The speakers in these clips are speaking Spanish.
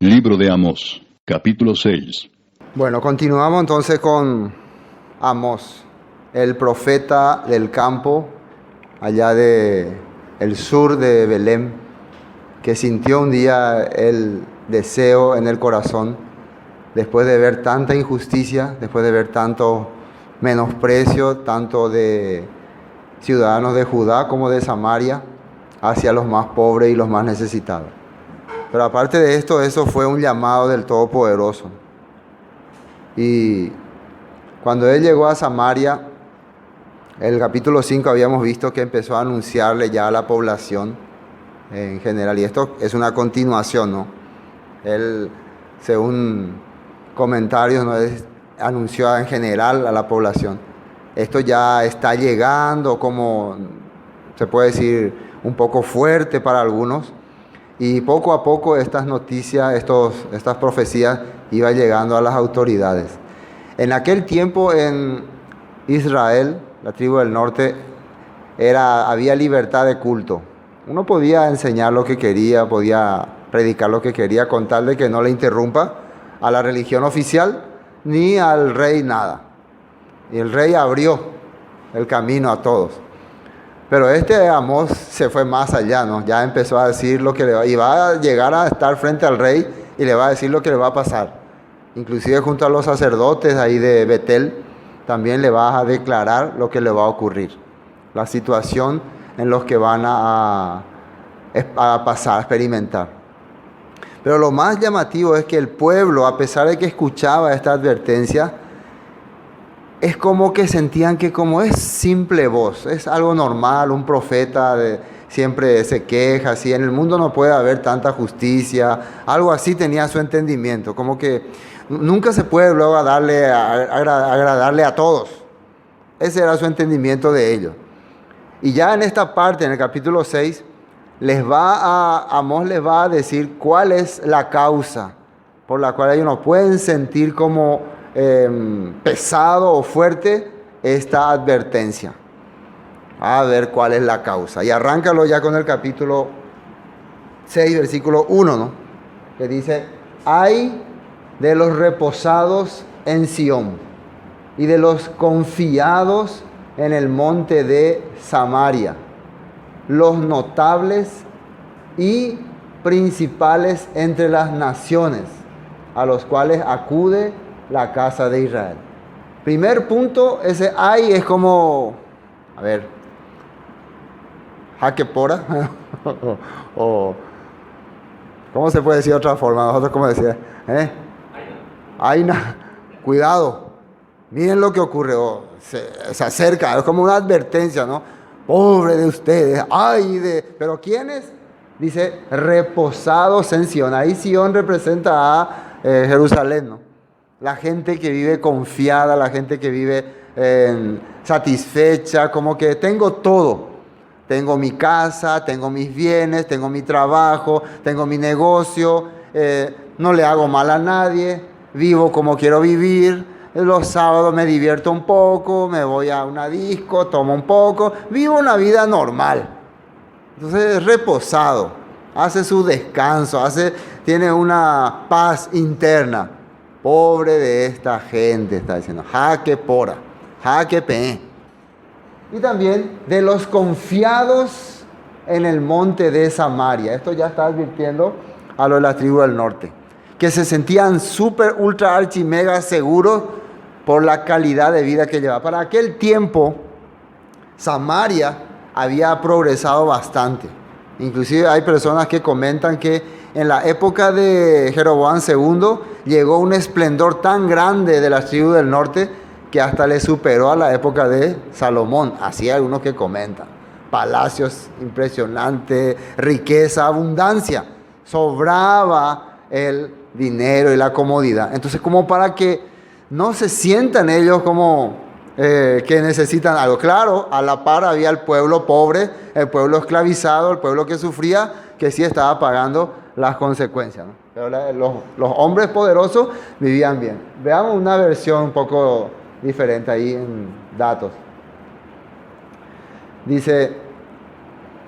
Libro de Amós, capítulo 6. Bueno, continuamos entonces con Amós, el profeta del campo, allá de el sur de Belén, que sintió un día el deseo en el corazón, después de ver tanta injusticia, después de ver tanto menosprecio, tanto de ciudadanos de Judá como de Samaria, hacia los más pobres y los más necesitados. Pero aparte de esto, eso fue un llamado del Todopoderoso. Y cuando él llegó a Samaria, en el capítulo 5 habíamos visto que empezó a anunciarle ya a la población en general. Y esto es una continuación, ¿no? Él, según comentarios, ¿no?, anunció en general a la población. Esto ya está llegando, como se puede decir, un poco fuerte para algunos. Y poco a poco estas noticias, estas profecías iban llegando a las autoridades. En aquel tiempo en Israel, la tribu del norte, había libertad de culto. Uno podía enseñar lo que quería, podía predicar lo que quería, con tal de que no le interrumpa a la religión oficial ni al rey nada. Y el rey abrió el camino a todos. Pero Amós se fue más allá, ¿no? Ya empezó a decir lo que iba a llegar a estar frente al rey y le va a decir lo que le va a pasar. Inclusive junto a los sacerdotes ahí de Betel, también le va a declarar lo que le va a ocurrir. La situación en los que van a pasar, a experimentar. Pero lo más llamativo es que el pueblo, a pesar de que escuchaba esta advertencia, es como que sentían que como es simple voz, es algo normal, un profeta siempre se queja, así, en el mundo no puede haber tanta justicia, algo así tenía su entendimiento, como que nunca se puede luego agradarle a todos. Ese era su entendimiento de ellos. Y ya en esta parte, en el capítulo 6, Amós les va a decir cuál es la causa por la cual ellos no pueden sentir como pesado o fuerte esta advertencia. A ver cuál es la causa. Y arráncalo ya con el capítulo 6, versículo 1, ¿no? Que dice: ay de los reposados en Sión y de los confiados en el monte de Samaria, los notables y principales entre las naciones, a los cuales acude la casa de Israel. Primer punto, ese ay es como, a ver, jaque pora, o ¿cómo se puede decir de otra forma? Nosotros, ¿cómo decía? Aina, cuidado, miren lo que ocurre, se acerca, es como una advertencia, ¿no? Pobre de ustedes, pero ¿quiénes? Dice, reposados en Sión. Ahí Sión representa a Jerusalén, ¿no? La gente que vive confiada, la gente que vive satisfecha, como que tengo todo. Tengo mi casa, tengo mis bienes, tengo mi trabajo, tengo mi negocio, no le hago mal a nadie, vivo como quiero vivir, los sábados me divierto un poco, me voy a una disco, tomo un poco, vivo una vida normal. Entonces es reposado, hace su descanso, tiene una paz interna. Pobre de esta gente, está diciendo, jaque pora, jaque pe. Y también de los confiados en el monte de Samaria. Esto ya está advirtiendo a los de la tribu del norte, que se sentían súper, ultra, archi, mega seguros por la calidad de vida que llevaba. Para aquel tiempo, Samaria había progresado bastante. Inclusive hay personas que comentan que en la época de Jeroboam II llegó un esplendor tan grande de las tribus del norte que hasta le superó a la época de Salomón. Así hay algunos que comentan. Palacios impresionantes, riqueza, abundancia. Sobraba el dinero y la comodidad. Entonces, como para que no se sientan ellos como que necesitan algo. Claro, a la par había el pueblo pobre, el pueblo esclavizado, el pueblo que sufría, que sí estaba pagando las consecuencias, ¿no? Pero los hombres poderosos vivían bien. Veamos una versión un poco diferente ahí en datos. Dice,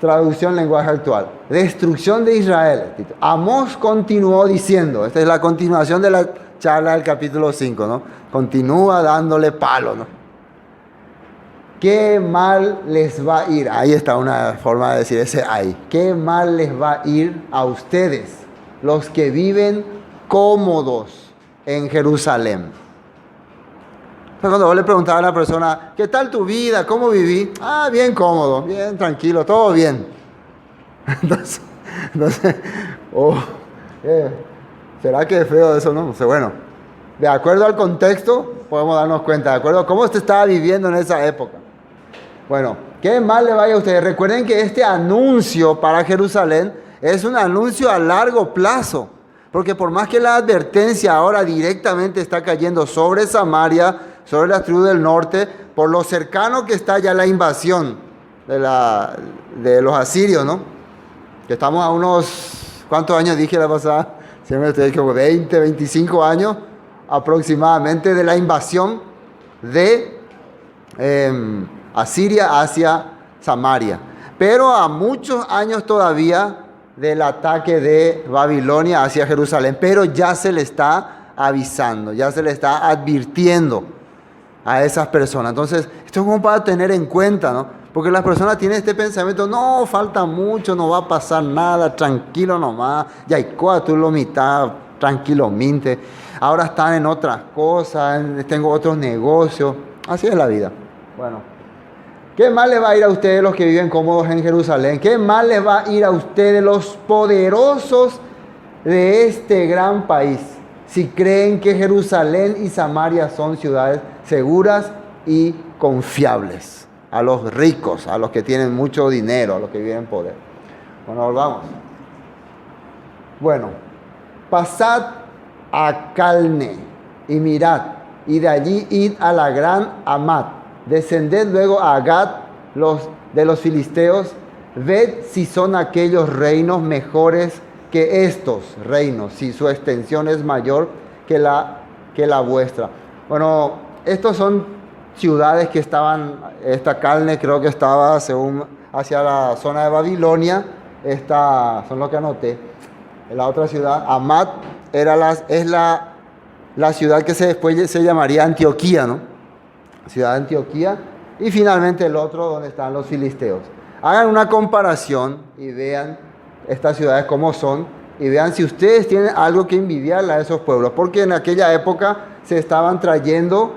traducción lenguaje actual. Destrucción de Israel. Amós continuó diciendo, esta es la continuación de la charla del capítulo 5, ¿no? Continúa dándole palo, ¿no? ¿Qué mal les va a ir? Ahí está una forma de decir ese ahí. ¿Qué mal les va a ir a ustedes, los que viven cómodos en Jerusalén? Cuando vos le preguntaba a una persona, ¿qué tal tu vida? ¿Cómo viví? Ah, bien cómodo, bien tranquilo, todo bien. Entonces ¿será que es feo eso? No sé, bueno, de acuerdo al contexto podemos darnos cuenta, de acuerdo a cómo usted estaba viviendo en esa época. Bueno, ¿qué mal le vaya a ustedes? Recuerden que este anuncio para Jerusalén es un anuncio a largo plazo, porque por más que la advertencia ahora directamente está cayendo sobre Samaria, sobre las tribus del norte, por lo cercano que está ya la invasión de los asirios, ¿no? Que estamos a unos, ¿cuántos años dije la pasada? Siempre estoy como 20, 25 años aproximadamente de la invasión de Asiria hacia Samaria. Pero a muchos años todavía del ataque de Babilonia hacia Jerusalén. Pero ya se le está avisando, ya se le está advirtiendo a esas personas. Entonces, esto es como para tener en cuenta, ¿no? Porque las personas tienen este pensamiento, no, falta mucho, no va a pasar nada, tranquilo nomás, ya hay tú lo mitad, tranquilo, minte. Ahora están en otras cosas, tengo otros negocios. Así es la vida. Bueno, ¿qué mal les va a ir a ustedes los que viven cómodos en Jerusalén? ¿Qué mal les va a ir a ustedes los poderosos de este gran país? Si creen que Jerusalén y Samaria son ciudades seguras y confiables. A los ricos, a los que tienen mucho dinero, a los que viven en poder. Bueno, volvamos. Bueno, pasad a Calne y mirad, y de allí id a la gran Hamat. Descended luego a Gat, de los filisteos. Ved si son aquellos reinos mejores que estos reinos, si su extensión es mayor que la vuestra. Bueno, estos son ciudades que estaban, esta Calne creo que estaba hacia la zona de Babilonia, esta son lo que anoté. La otra ciudad, Hamat, es la ciudad que después se llamaría Antioquía, ¿no? Ciudad de Antioquía. Y finalmente el otro donde están los filisteos. Hagan una comparación y vean estas ciudades cómo son y vean si ustedes tienen algo que envidiarle a esos pueblos, porque en aquella época se estaban trayendo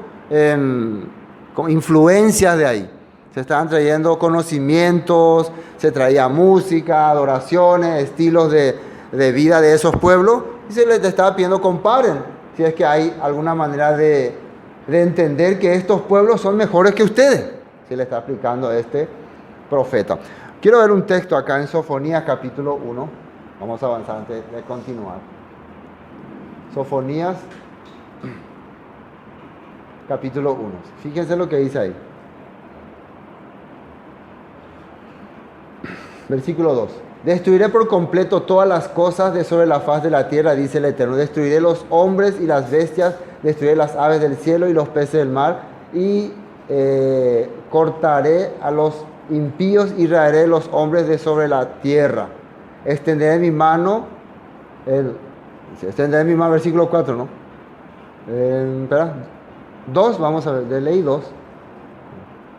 con influencias de ahí. Se estaban trayendo conocimientos, se traía música, adoraciones, estilos de vida de esos pueblos. Y se les estaba pidiendo comparen, si es que hay alguna manera de entender que estos pueblos son mejores que ustedes. Se le está explicando este profeta. Quiero ver un texto acá en Sofonías capítulo 1. Vamos a avanzar antes de continuar. Sofonías capítulo 1. Fíjense lo que dice ahí. Versículo 2. Destruiré por completo todas las cosas de sobre la faz de la tierra, dice el Eterno. Destruiré los hombres y las bestias, destruiré las aves del cielo y los peces del mar, y cortaré a los impíos y raeré los hombres de sobre la tierra. Extenderé mi mano, versículo 4, ¿no? Espera. 2, vamos a ver, leí 2.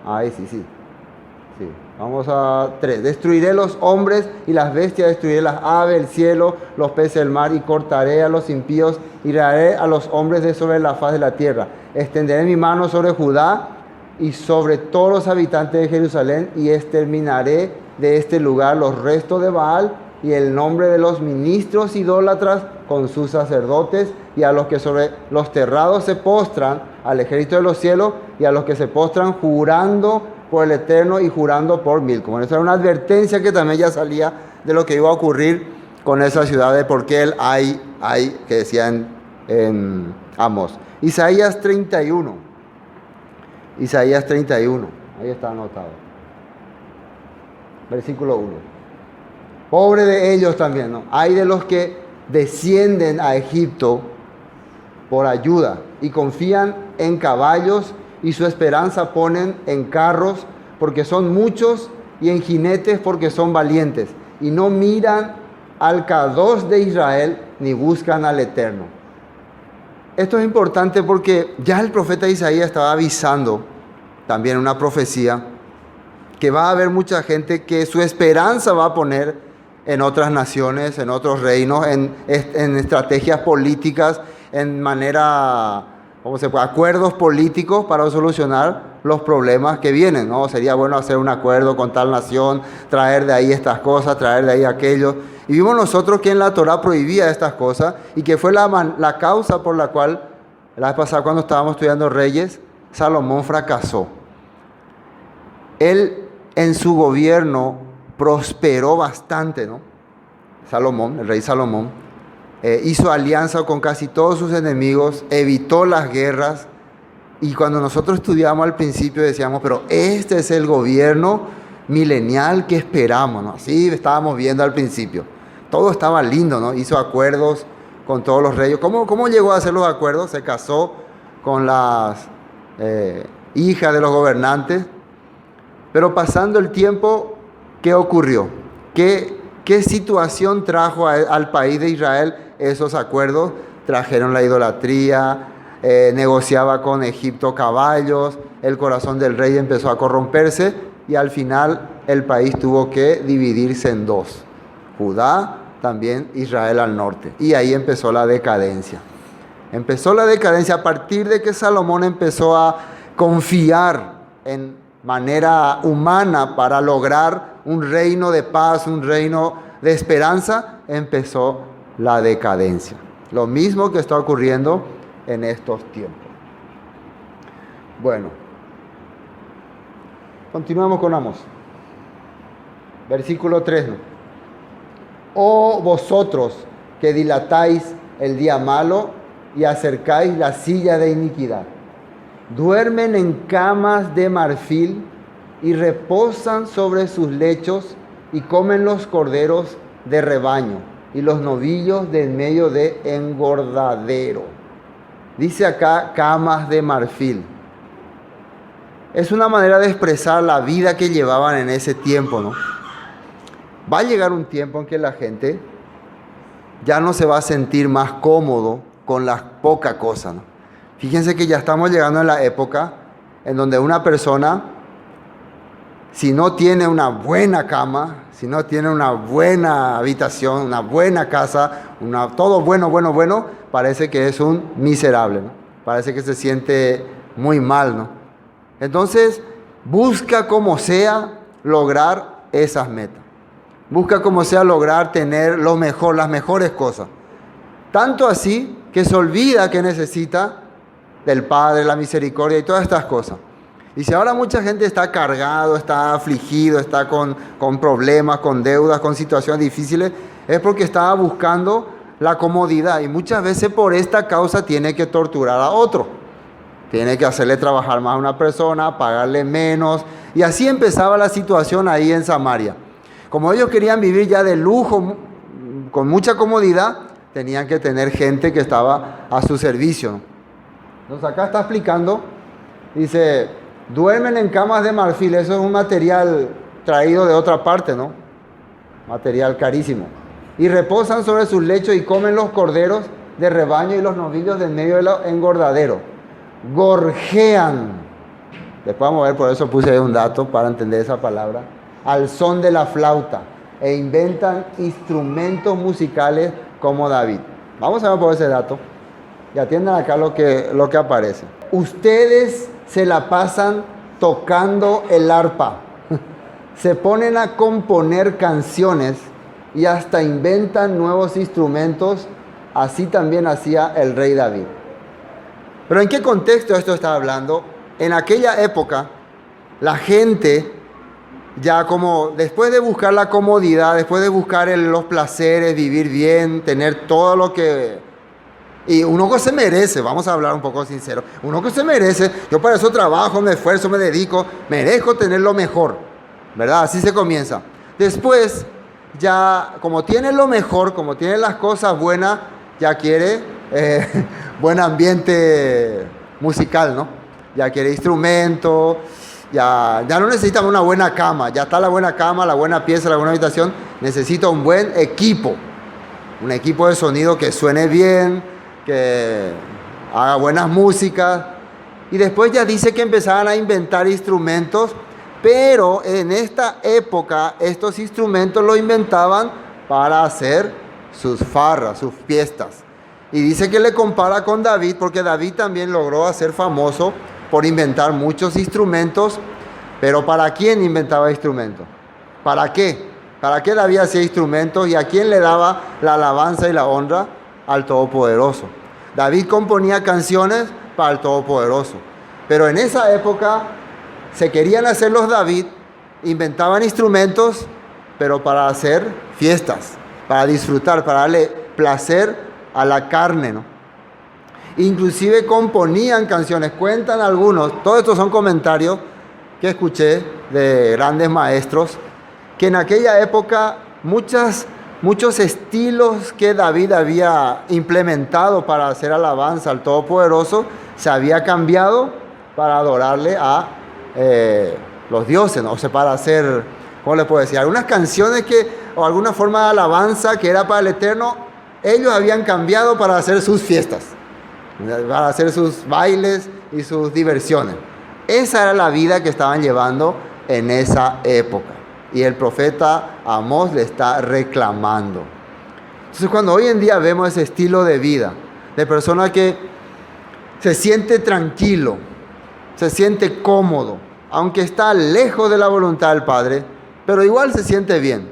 Ahí sí. Vamos a 3. Destruiré los hombres y las bestias, destruiré las aves, el cielo, los peces del mar, y cortaré a los impíos y raeré a los hombres de sobre la faz de la tierra. Extenderé mi mano sobre Judá y sobre todos los habitantes de Jerusalén, y exterminaré de este lugar los restos de Baal y el nombre de los ministros idólatras con sus sacerdotes, y a los que sobre los terrados se postran, al ejército de los cielos, y a los que se postran jurando por el Eterno y jurando por Milcom. Esa era una advertencia que también ya salía de lo que iba a ocurrir con esa ciudad, de por qué él hay que decía en Amós. Isaías 31. Isaías 31. Ahí está anotado. Versículo 1. Pobre de ellos también, ¿no? Hay de los que descienden a Egipto por ayuda y confían en caballos, y su esperanza ponen en carros, porque son muchos y en jinetes porque son valientes, y no miran al Kadosh de Israel ni buscan al Eterno. Esto es importante porque ya el profeta Isaías estaba avisando, también una profecía, que va a haber mucha gente que su esperanza va a poner en otras naciones, en otros reinos, en estrategias políticas, en acuerdos políticos para solucionar los problemas que vienen, ¿no? Sería bueno hacer un acuerdo con tal nación, traer de ahí estas cosas, traer de ahí aquello. Y vimos nosotros que en la Torá prohibía estas cosas y que fue la causa por la cual, la vez pasada cuando estábamos estudiando Reyes, Salomón fracasó. Él en su gobierno prosperó bastante, ¿no? Salomón, el rey Salomón, hizo alianza con casi todos sus enemigos, evitó las guerras. Y cuando nosotros estudiamos al principio decíamos, pero este es el gobierno milenial que esperamos, ¿no? Así estábamos viendo al principio. Todo estaba lindo, ¿no? Hizo acuerdos con todos los reyes. ¿Cómo llegó a hacer los acuerdos? Se casó con las hijas de los gobernantes. Pero pasando el tiempo, ¿qué ocurrió? ¿Qué situación trajo al país de Israel esos acuerdos? Trajeron la idolatría, negociaba con Egipto caballos, el corazón del rey empezó a corromperse y al final el país tuvo que dividirse en dos. Judá, también Israel al norte. Y ahí empezó la decadencia. Empezó la decadencia a partir de que Salomón empezó a confiar en manera humana para lograr un reino de paz, un reino de esperanza, empezó la decadencia. Lo mismo que está ocurriendo en estos tiempos. Bueno, continuamos con Amós. Versículo 3. Oh vosotros que dilatáis el día malo y acercáis la silla de iniquidad. Duermen en camas de marfil y reposan sobre sus lechos y comen los corderos de rebaño y los novillos de en medio de engordadero. Dice acá camas de marfil. Es una manera de expresar la vida que llevaban en ese tiempo, ¿no? Va a llegar un tiempo en que la gente ya no se va a sentir más cómodo con la poca cosa, ¿no? Fíjense que ya estamos llegando en la época en donde una persona, si no tiene una buena cama, si no tiene una buena habitación, una buena casa, todo bueno, parece que es un miserable, ¿no? Parece que se siente muy mal, ¿no? Entonces, busca como sea lograr esas metas. Busca como sea lograr tener lo mejor, las mejores cosas. Tanto así que se olvida que necesita del Padre, la misericordia y todas estas cosas. Y si ahora mucha gente está cargado, está afligido, está con problemas, con deudas, con situaciones difíciles, es porque estaba buscando la comodidad. Y muchas veces por esta causa tiene que torturar a otro. Tiene que hacerle trabajar más a una persona, pagarle menos. Y así empezaba la situación ahí en Samaria. Como ellos querían vivir ya de lujo, con mucha comodidad, tenían que tener gente que estaba a su servicio, ¿no? Entonces acá está explicando, dice, duermen en camas de marfil. Eso es un material traído de otra parte, ¿no? Material carísimo. Y reposan sobre sus lechos y comen los corderos de rebaño y los novillos del medio del engordadero. Gorjean. Después vamos a ver, por eso puse ahí un dato para entender esa palabra. Al son de la flauta. E inventan instrumentos musicales como David. Vamos a ver por ese dato. Y atiendan acá lo que aparece. Ustedes se la pasan tocando el arpa. Se ponen a componer canciones y hasta inventan nuevos instrumentos. Así también hacía el rey David. Pero ¿en qué contexto esto está hablando? En aquella época, la gente, ya como después de buscar la comodidad, después de buscar los placeres, vivir bien, tener todo lo que... Y uno que se merece, vamos a hablar un poco sincero, uno que se merece, yo para eso trabajo, me esfuerzo, me dedico, merezco tener lo mejor, ¿verdad? Así se comienza. Después, ya como tiene lo mejor, como tiene las cosas buenas, ya quiere buen ambiente musical, ¿no? Ya quiere instrumento, Ya no necesitamos una buena cama, ya está la buena cama, la buena pieza, la buena habitación. Necesita un buen equipo, un equipo de sonido que suene bien, que haga buenas músicas. Y después ya dice que empezaban a inventar instrumentos, pero en esta época estos instrumentos los inventaban para hacer sus farras, sus fiestas. Y dice que le compara con David, porque David también logró hacer famoso por inventar muchos instrumentos. Pero ¿para quién inventaba instrumentos? ¿Para qué? ¿Para qué David hacía instrumentos y a quién le daba la alabanza y la honra? Al Todopoderoso. David componía canciones para el Todopoderoso. Pero en esa época se querían hacer los David, inventaban instrumentos, pero para hacer fiestas, para disfrutar, para darle placer a la carne, ¿no? Inclusive componían canciones, cuentan algunos, todos estos son comentarios que escuché de grandes maestros, que en aquella época muchos estilos que David había implementado para hacer alabanza al Todopoderoso se había cambiado para adorarle a los dioses, ¿no? O sea, para hacer, ¿cómo le puedo decir? Algunas canciones o alguna forma de alabanza que era para el Eterno, ellos habían cambiado para hacer sus fiestas, para hacer sus bailes y sus diversiones. Esa era la vida que estaban llevando en esa época. Y el profeta Amós le está reclamando. Entonces, cuando hoy en día vemos ese estilo de vida, de persona que se siente tranquilo, se siente cómodo, aunque está lejos de la voluntad del Padre, pero igual se siente bien.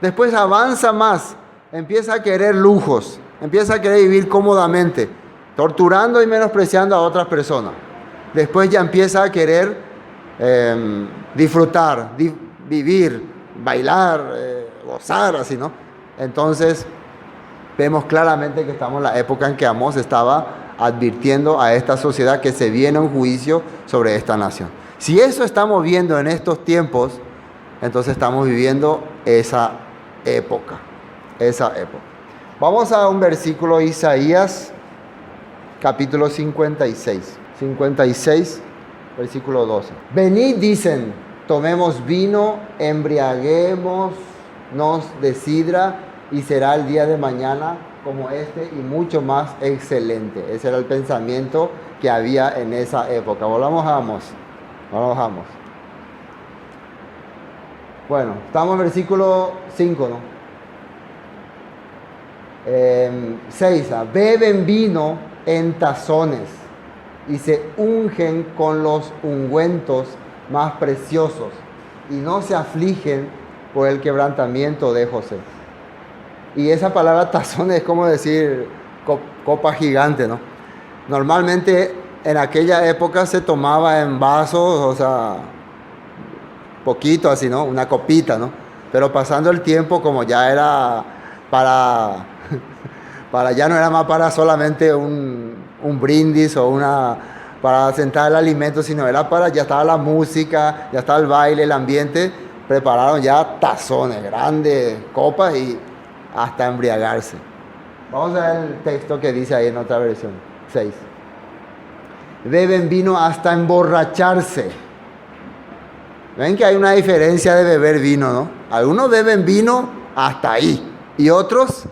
Después avanza más, empieza a querer lujos, empieza a querer vivir cómodamente, torturando y menospreciando a otras personas. Después ya empieza a querer disfrutar, vivir, bailar, gozar, así, ¿no? Entonces, vemos claramente que estamos en la época en que Amós estaba advirtiendo a esta sociedad que se viene un juicio sobre esta nación. Si eso estamos viendo en estos tiempos, entonces estamos viviendo esa época. Vamos a un versículo de Isaías, capítulo 56. 56, versículo 12. Venid, dicen, tomemos vino, embriaguémonos de sidra, y será el día de mañana como este y mucho más excelente. Ese era el pensamiento que había en esa época. Volvamos a Amós. Bueno, estamos en versículo 5, ¿no? 6. Beben vino en tazones y se ungen con los ungüentos más preciosos y no se afligen por el quebrantamiento de José. Y esa palabra tazón es como decir copa gigante, ¿no? Normalmente en aquella época se tomaba en vasos, o sea, poquito así, ¿no? Una copita, ¿no? Pero pasando el tiempo, como ya era para ya no era más para solamente un brindis o para sentar el alimento, sino era ya estaba la música, ya estaba el baile, el ambiente, prepararon ya tazones, grandes copas y hasta embriagarse. Vamos a ver el texto que dice ahí en otra versión, 6. Beben vino hasta emborracharse. Ven que hay una diferencia de beber vino, ¿no? Algunos beben vino hasta ahí y otros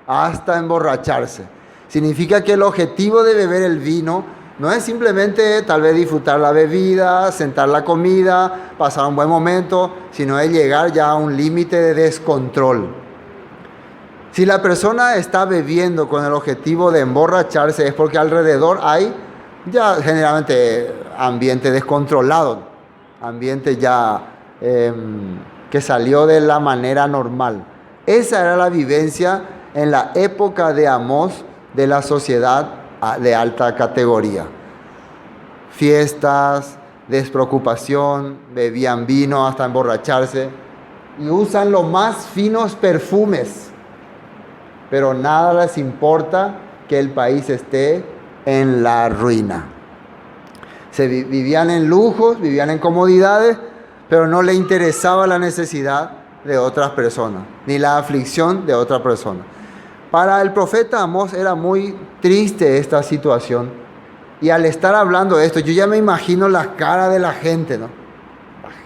hasta emborracharse. Significa que el objetivo de beber el vino no es simplemente tal vez disfrutar la bebida, sentar la comida, pasar un buen momento, sino es llegar ya a un límite de descontrol. Si la persona está bebiendo con el objetivo de emborracharse, es porque alrededor hay ya generalmente ambiente descontrolado, ambiente ya que salió de la manera normal. Esa era la vivencia en la época de Amós de la sociedad de alta categoría. Fiestas, despreocupación, bebían vino hasta emborracharse y usan los más finos perfumes, pero nada les importa que el país esté en la ruina. Vivían en lujos, vivían en comodidades, pero no le interesaba la necesidad de otras personas, ni la aflicción de otra persona. Para el profeta Amós era muy triste esta situación. Y al estar hablando de esto, yo ya me imagino la cara de la gente, ¿no?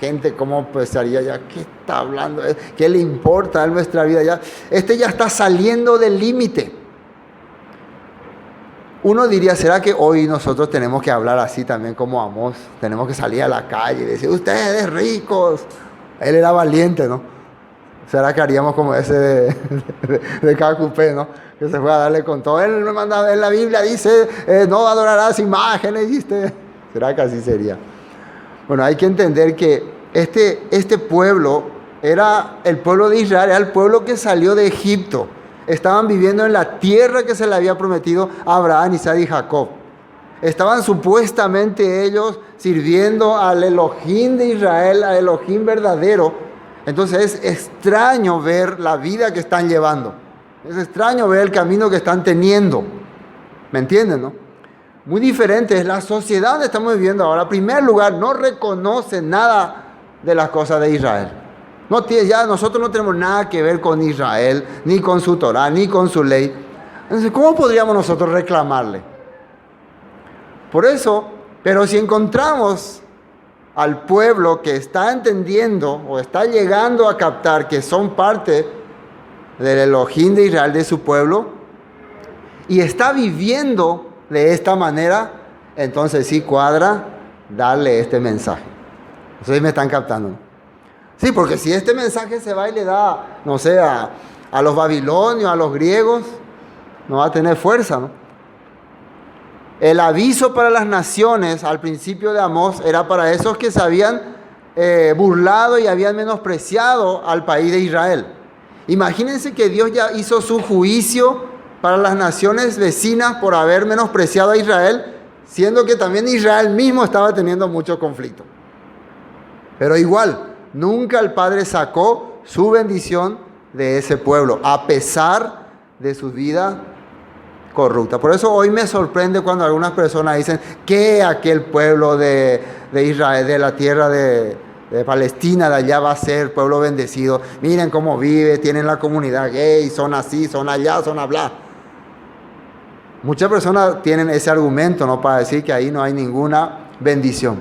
gente cómo pensaría ya, ¿qué está hablando? ¿Qué le importa a nuestra vida ya? Ya está saliendo del límite. Uno diría, ¿será que hoy nosotros tenemos que hablar así también como Amós? Tenemos que salir a la calle y decir, ustedes ricos. Él era valiente, ¿no? ¿Será que haríamos como ese de KQP, ¿no? Que se fue a darle con todo. Él me manda, en la Biblia dice, no adorarás imágenes, ¿viste? ¿Será que así sería? Bueno, hay que entender que este pueblo era el pueblo de Israel, era el pueblo que salió de Egipto. Estaban viviendo en la tierra que se le había prometido a Abraham, Isaac y Jacob. Estaban supuestamente ellos sirviendo al Elohim de Israel, al Elohim verdadero. Entonces es extraño ver la vida que están llevando. Es extraño ver el camino que están teniendo. ¿Me entienden, no? Muy diferente es la sociedad donde estamos viviendo ahora. En primer lugar, no reconoce nada de las cosas de Israel. Ya nosotros no tenemos nada que ver con Israel, ni con su Torah, ni con su ley. Entonces, ¿cómo podríamos nosotros reclamarle? Por eso, pero si encontramos al pueblo que está entendiendo o está llegando a captar que son parte del Elohim de Israel, de su pueblo, y está viviendo de esta manera, entonces sí cuadra darle este mensaje. Ustedes me están captando, ¿no? Sí, porque si este mensaje se va y le da, no sé, a los babilonios, a los griegos, no va a tener fuerza, ¿no? El aviso para las naciones al principio de Amós era para esos que se habían burlado y habían menospreciado al país de Israel. Imagínense que Dios ya hizo su juicio para las naciones vecinas por haber menospreciado a Israel, siendo que también Israel mismo estaba teniendo mucho conflicto. Pero igual, nunca el Padre sacó su bendición de ese pueblo, a pesar de su vida corrupta. Por eso hoy me sorprende cuando algunas personas dicen que aquel pueblo de Israel, de la tierra de Palestina, de allá va a ser pueblo bendecido. Miren cómo vive, tienen la comunidad gay, son así, son allá, son allá. Muchas personas tienen ese argumento, ¿no? Para decir que ahí no hay ninguna bendición.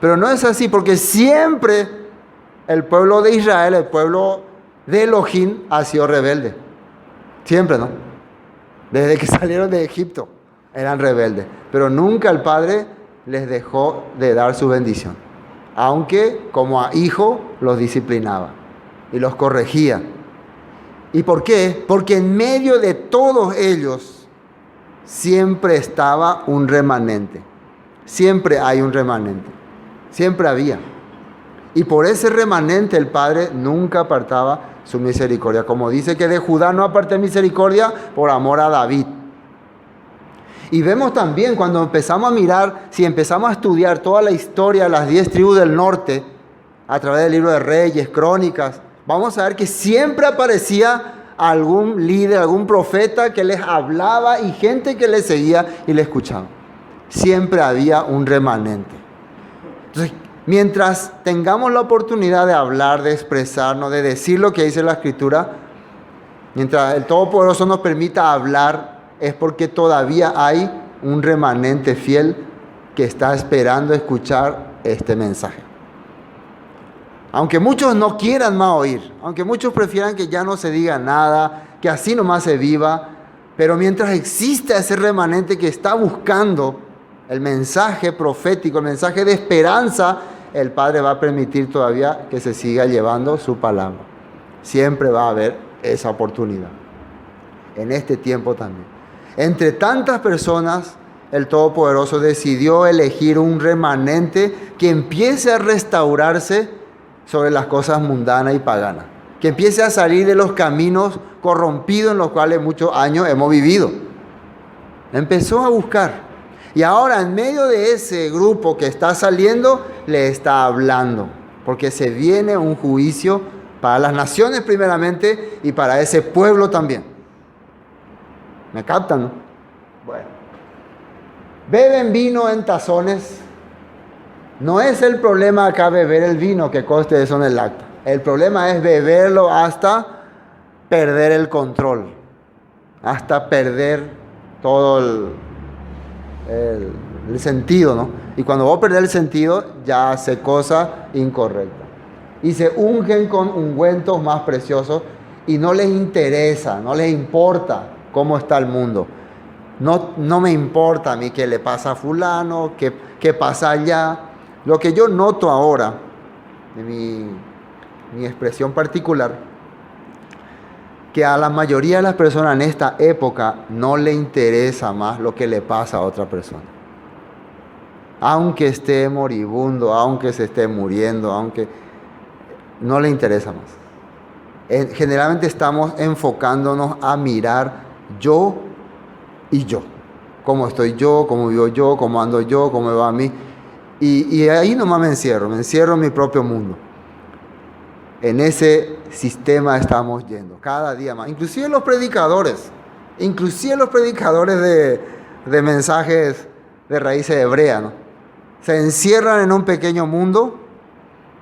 Pero no es así, porque siempre el pueblo de Israel, el pueblo de Elohim, ha sido rebelde. Siempre, ¿no? Desde que salieron de Egipto eran rebeldes. Pero nunca el Padre les dejó de dar su bendición. Aunque como a hijo los disciplinaba y los corregía. ¿Y por qué? Porque en medio de todos ellos siempre estaba un remanente. Siempre hay un remanente. Siempre había. Y por ese remanente el Padre nunca apartaba su misericordia. Como dice que de Judá no aparté misericordia por amor a David. Y vemos también cuando empezamos a mirar, si empezamos a estudiar toda la historia de las 10 tribus del norte, a través del libro de Reyes, Crónicas, vamos a ver que siempre aparecía algún líder, algún profeta que les hablaba y gente que les seguía y les escuchaba. Siempre había un remanente. Entonces, mientras tengamos la oportunidad de hablar, de expresarnos, de decir lo que dice la Escritura, mientras el Todopoderoso nos permita hablar, es porque todavía hay un remanente fiel que está esperando escuchar este mensaje. Aunque muchos no quieran más oír, aunque muchos prefieran que ya no se diga nada, que así nomás se viva, pero mientras exista ese remanente que está buscando el mensaje profético, el mensaje de esperanza, el Padre va a permitir todavía que se siga llevando su palabra. Siempre va a haber esa oportunidad. En este tiempo también. Entre tantas personas, el Todopoderoso decidió elegir un remanente que empiece a restaurarse sobre las cosas mundanas y paganas. Que empiece a salir de los caminos corrompidos en los cuales muchos años hemos vivido. Empezó a buscar. Y ahora en medio de ese grupo que está saliendo, le está hablando. Porque se viene un juicio para las naciones primeramente y para ese pueblo también. ¿Me captan, no? Bueno. Beben vino en tazones. No es el problema acá beber el vino, que conste eso en el acta. El problema es beberlo hasta perder el control. Hasta perder todo el sentido, ¿no? Y cuando vos perdés el sentido, ya hace cosa incorrecta. Y se ungen con ungüentos más preciosos y no les interesa, no les importa cómo está el mundo. No me importa a mí qué le pasa a fulano, qué pasa allá. Lo que yo noto ahora, de mi expresión particular, que a la mayoría de las personas en esta época no le interesa más lo que le pasa a otra persona. Aunque esté moribundo, aunque se esté muriendo, aunque no le interesa más. Generalmente estamos enfocándonos a mirar yo y yo. Cómo estoy yo, cómo vivo yo, cómo ando yo, cómo me va a mí. Y ahí nomás me encierro en mi propio mundo. En ese sistema estamos yendo cada día más. Inclusive los predicadores de mensajes de raíces hebreas, ¿no? Se encierran en un pequeño mundo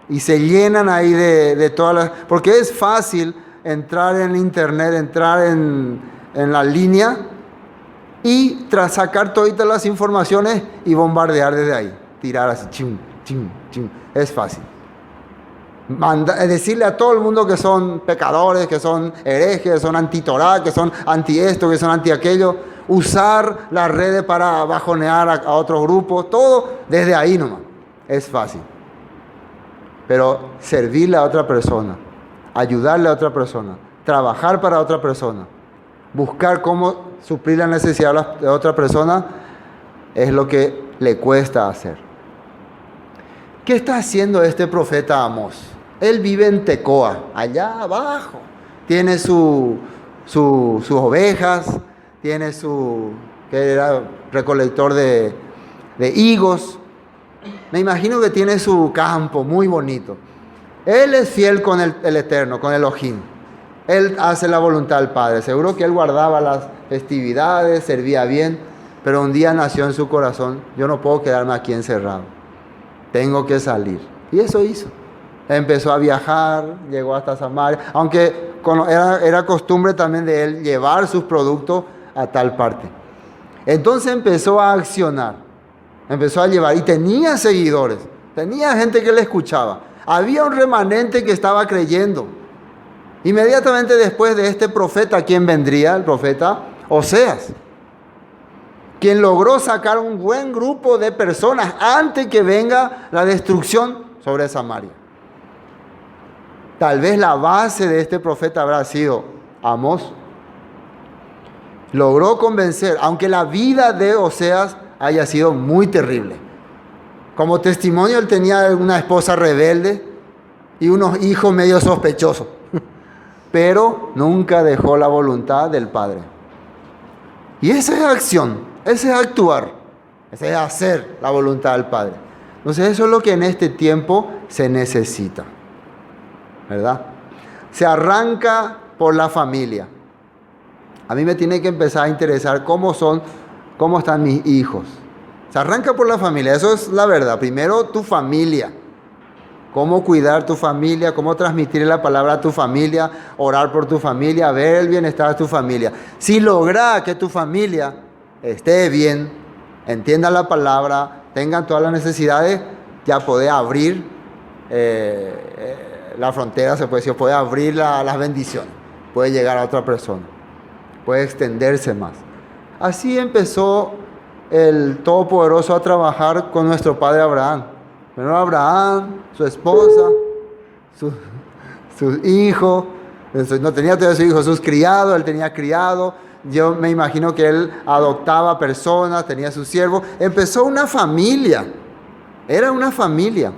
y se llenan ahí de todas las... Porque es fácil entrar en internet, entrar en la línea y tras sacar todas las informaciones y bombardear desde ahí. Tirar así, chim, chim, chim. Es fácil. Decirle a todo el mundo que son pecadores, que son herejes, que son anti-Torá, que son anti esto, que son anti aquello. Usar las redes para bajonear a otros grupos. Todo desde ahí nomás. Es fácil. Pero servirle a otra persona, ayudarle a otra persona, trabajar para otra persona, buscar cómo suplir la necesidad de otra persona, es lo que le cuesta hacer. ¿Qué está haciendo este profeta Amós? Él vive en Tecoa, allá abajo. Tiene sus ovejas, tiene que era recolector de higos. Me imagino que tiene su campo muy bonito. Él es fiel con el Eterno, con Elohim. Él hace la voluntad del Padre. Seguro que él guardaba las festividades, servía bien, pero un día nació en su corazón: yo no puedo quedarme aquí encerrado. Tengo que salir. Y eso hizo. Empezó a viajar, llegó hasta Samaria, aunque era costumbre también de él llevar sus productos a tal parte. Entonces empezó a accionar, empezó a llevar, y tenía seguidores, tenía gente que le escuchaba. Había un remanente que estaba creyendo. Inmediatamente después de este profeta, ¿quién vendría? El profeta Oseas, quien logró sacar un buen grupo de personas antes que venga la destrucción sobre Samaria. Tal vez la base de este profeta habrá sido Amós. Logró convencer, aunque la vida de Oseas haya sido muy terrible. Como testimonio, él tenía una esposa rebelde y unos hijos medio sospechosos. Pero nunca dejó la voluntad del Padre. Y esa es acción, ese es actuar, ese es hacer la voluntad del Padre. Entonces eso es lo que en este tiempo se necesita, ¿verdad? Se arranca por la familia. A mí me tiene que empezar a interesar cómo están mis hijos. Se arranca por la familia, eso es la verdad. Primero tu familia. Cómo cuidar tu familia, cómo transmitir la palabra a tu familia, orar por tu familia, ver el bienestar de tu familia. Si logra que tu familia esté bien, entienda la palabra, tengan todas las necesidades, ya puede abrir la frontera, se puede decir, puede abrir las bendiciones, puede llegar a otra persona, puede extenderse más. Así empezó el Todopoderoso a trabajar con nuestro padre Abraham. Primero Abraham, su esposa, sus hijos, no tenía todavía sus hijos, sus criados, él tenía criados. Yo me imagino que él adoptaba personas, tenía sus siervos. Empezó una familia, era una familia.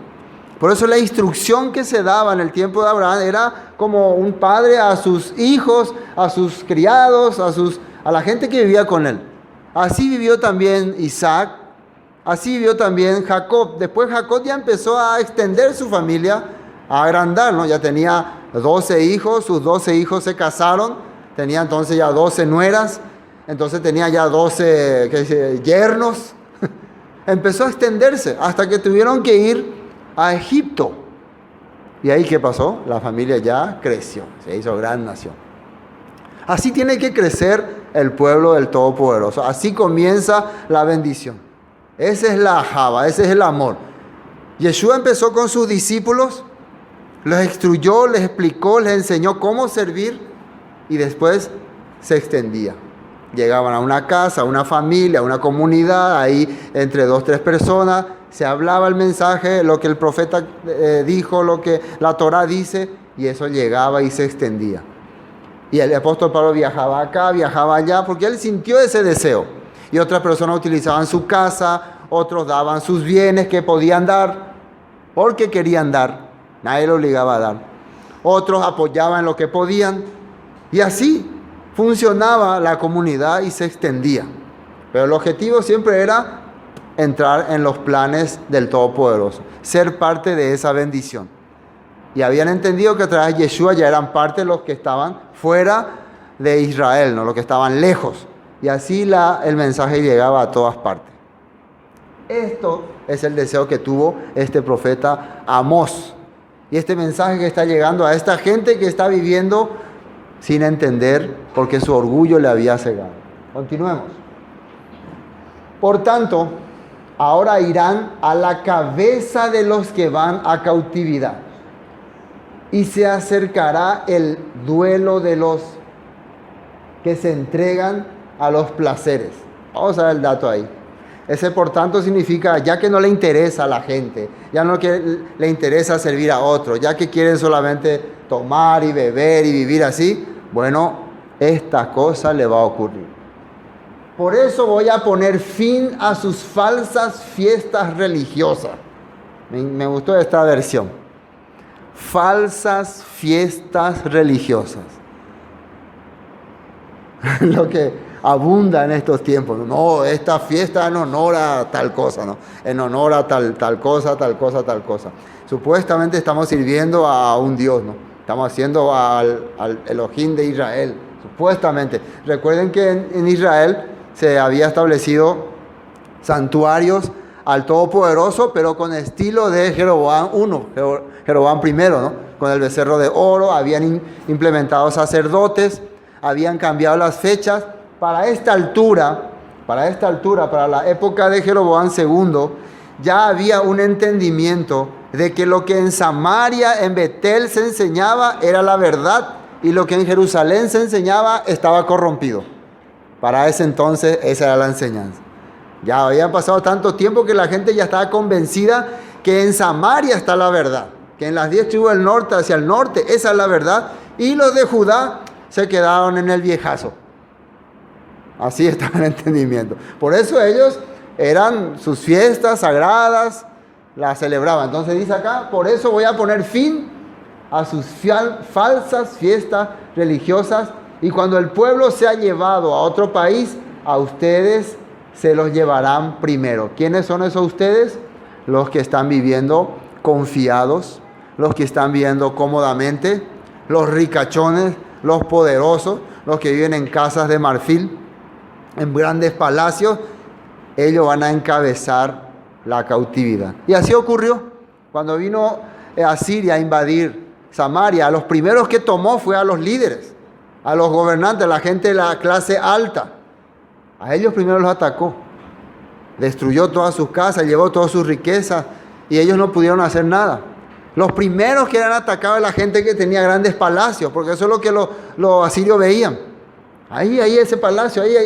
Por eso la instrucción que se daba en el tiempo de Abraham era como un padre a sus hijos, a sus criados, a la gente que vivía con él. Así vivió también Isaac. Así vivió también Jacob. Después Jacob ya empezó a extender su familia, a agrandar, ¿no? Ya tenía 12 hijos, sus 12 hijos se casaron, tenía entonces ya 12 nueras, entonces tenía ya 12 yernos. Empezó a extenderse hasta que tuvieron que ir a Egipto. ¿Y ahí qué pasó? La familia ya creció, se hizo gran nación. Así tiene que crecer el pueblo del Todopoderoso. Así comienza la bendición. Esa es la ajaba, ese es el amor. Yeshua empezó con sus discípulos, los instruyó, les explicó, les enseñó cómo servir y después se extendía. Llegaban a una casa, a una familia, a una comunidad, ahí entre 2, 3 personas, se hablaba el mensaje, lo que el profeta dijo, lo que la Torá dice, y eso llegaba y se extendía. Y el apóstol Pablo viajaba acá, viajaba allá, porque él sintió ese deseo. Y otras personas utilizaban su casa, otros daban sus bienes que podían dar, porque querían dar, nadie lo obligaba a dar. Otros apoyaban lo que podían, y así funcionaba la comunidad y se extendía. Pero el objetivo siempre era entrar en los planes del Todopoderoso, ser parte de esa bendición. Y habían entendido que a través de Yeshua ya eran parte de los que estaban fuera de Israel, no los que estaban lejos. Y así el mensaje llegaba a todas partes. Esto es el deseo que tuvo este profeta Amós. Y este mensaje que está llegando a esta gente que está viviendo sin entender porque su orgullo le había cegado. Continuemos. Por tanto, ahora irán a la cabeza de los que van a cautividad y se acercará el duelo de los que se entregan a los placeres. Vamos a ver el dato ahí. Ese por tanto significa ya que no le interesa a la gente, ya no que le interesa servir a otros, ya que quieren solamente tomar y beber y vivir así, bueno, esta cosa le va a ocurrir. Por eso voy a poner fin a sus falsas fiestas religiosas. Me gustó esta versión. Falsas fiestas religiosas. Lo que abunda en estos tiempos. No, esta fiesta en honor a tal cosa, ¿no? En honor a tal cosa, tal cosa, tal cosa. Supuestamente estamos sirviendo a un Dios, ¿no? Estamos haciendo al Elohim de Israel, supuestamente. Recuerden que en Israel se había establecido santuarios al Todopoderoso, pero con estilo de Jeroboam I, Jeroboam I, ¿no? Con el becerro de oro, habían implementado sacerdotes, habían cambiado las fechas. Para esta altura, para la época de Jeroboam II, ya había un entendimiento de que lo que en Samaria, en Betel se enseñaba era la verdad y lo que en Jerusalén se enseñaba estaba corrompido. Para ese entonces esa era la enseñanza. Ya habían pasado tanto tiempo que la gente ya estaba convencida que en Samaria está la verdad, que en las 10 tribus del norte, hacia el norte, esa es la verdad, y los de Judá se quedaron en el viejazo. Así estaba el entendimiento. Por eso ellos eran sus fiestas sagradas, las celebraban. Entonces dice acá, por eso voy a poner fin a sus falsas fiestas religiosas, y cuando el pueblo sea llevado a otro país, a ustedes se los llevarán primero. ¿Quiénes son esos ustedes? Los que están viviendo confiados, los que están viviendo cómodamente, los ricachones, los poderosos, los que viven en casas de marfil, en grandes palacios. Ellos van a encabezar la cautividad. Y así ocurrió. Cuando vino a Siria a invadir Samaria, a los primeros que tomó fue a los líderes, a los gobernantes, a la gente de la clase alta. A ellos primero los atacó. Destruyó todas sus casas, llevó todas sus riquezas y ellos no pudieron hacer nada. Los primeros que eran atacados eran la gente que tenía grandes palacios, porque eso es lo que los asirios veían. Ahí ese palacio, ahí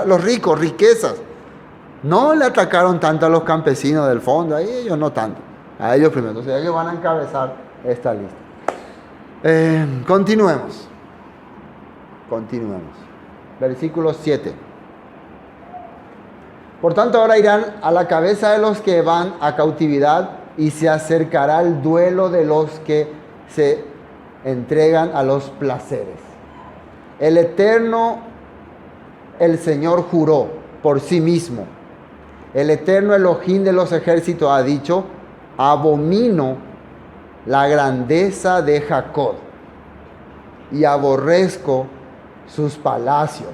los ricos, riquezas. No le atacaron tanto a los campesinos del fondo, ahí ellos no tanto. A ellos primero. Entonces ellos van a encabezar esta lista. Continuemos. Versículo 7. Por tanto, ahora irán a la cabeza de los que van a cautividad y se acercará el duelo de los que se entregan a los placeres. El Eterno, el Señor juró por sí mismo. El Eterno Elohim de los ejércitos ha dicho: abomino la grandeza de Jacob y aborrezco sus palacios.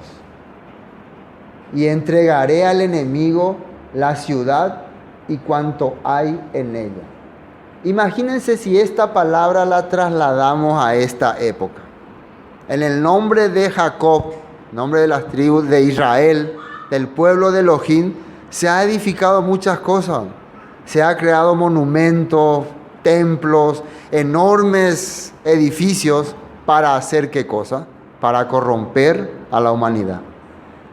Y entregaré al enemigo la ciudad y cuanto hay en ella. Imagínense si esta palabra la trasladamos a esta época. En el nombre de Jacob, nombre de las tribus de Israel, del pueblo de Elohim, Se ha edificado muchas cosas. Se ha creado monumentos, templos, enormes edificios. ¿Para hacer qué cosa? Para corromper a la humanidad.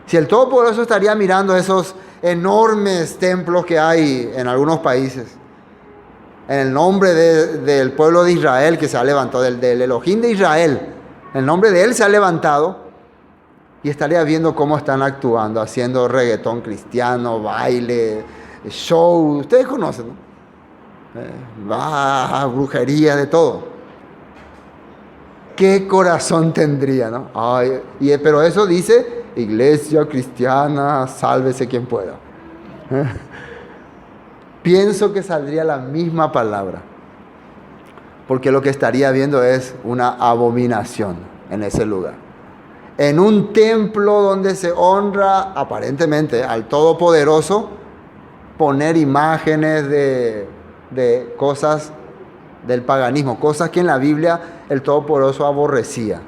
Si el Todopoderoso estaría mirando esos enormes templos que hay en algunos países, en el nombre del pueblo de Israel que se ha levantado, del Elohim de Israel, el nombre de él se ha levantado, y estaría viendo cómo están actuando, haciendo reggaetón cristiano, baile, show, ustedes conocen, ¿no? Brujería, de todo. ¿Qué corazón tendría, no? Pero eso dice, iglesia cristiana, sálvese quien pueda. Pienso que saldría la misma palabra, porque lo que estaría viendo es una abominación en ese lugar. En un templo donde se honra aparentemente al Todopoderoso, poner imágenes de cosas del paganismo, cosas que en la Biblia el Todopoderoso aborrecía,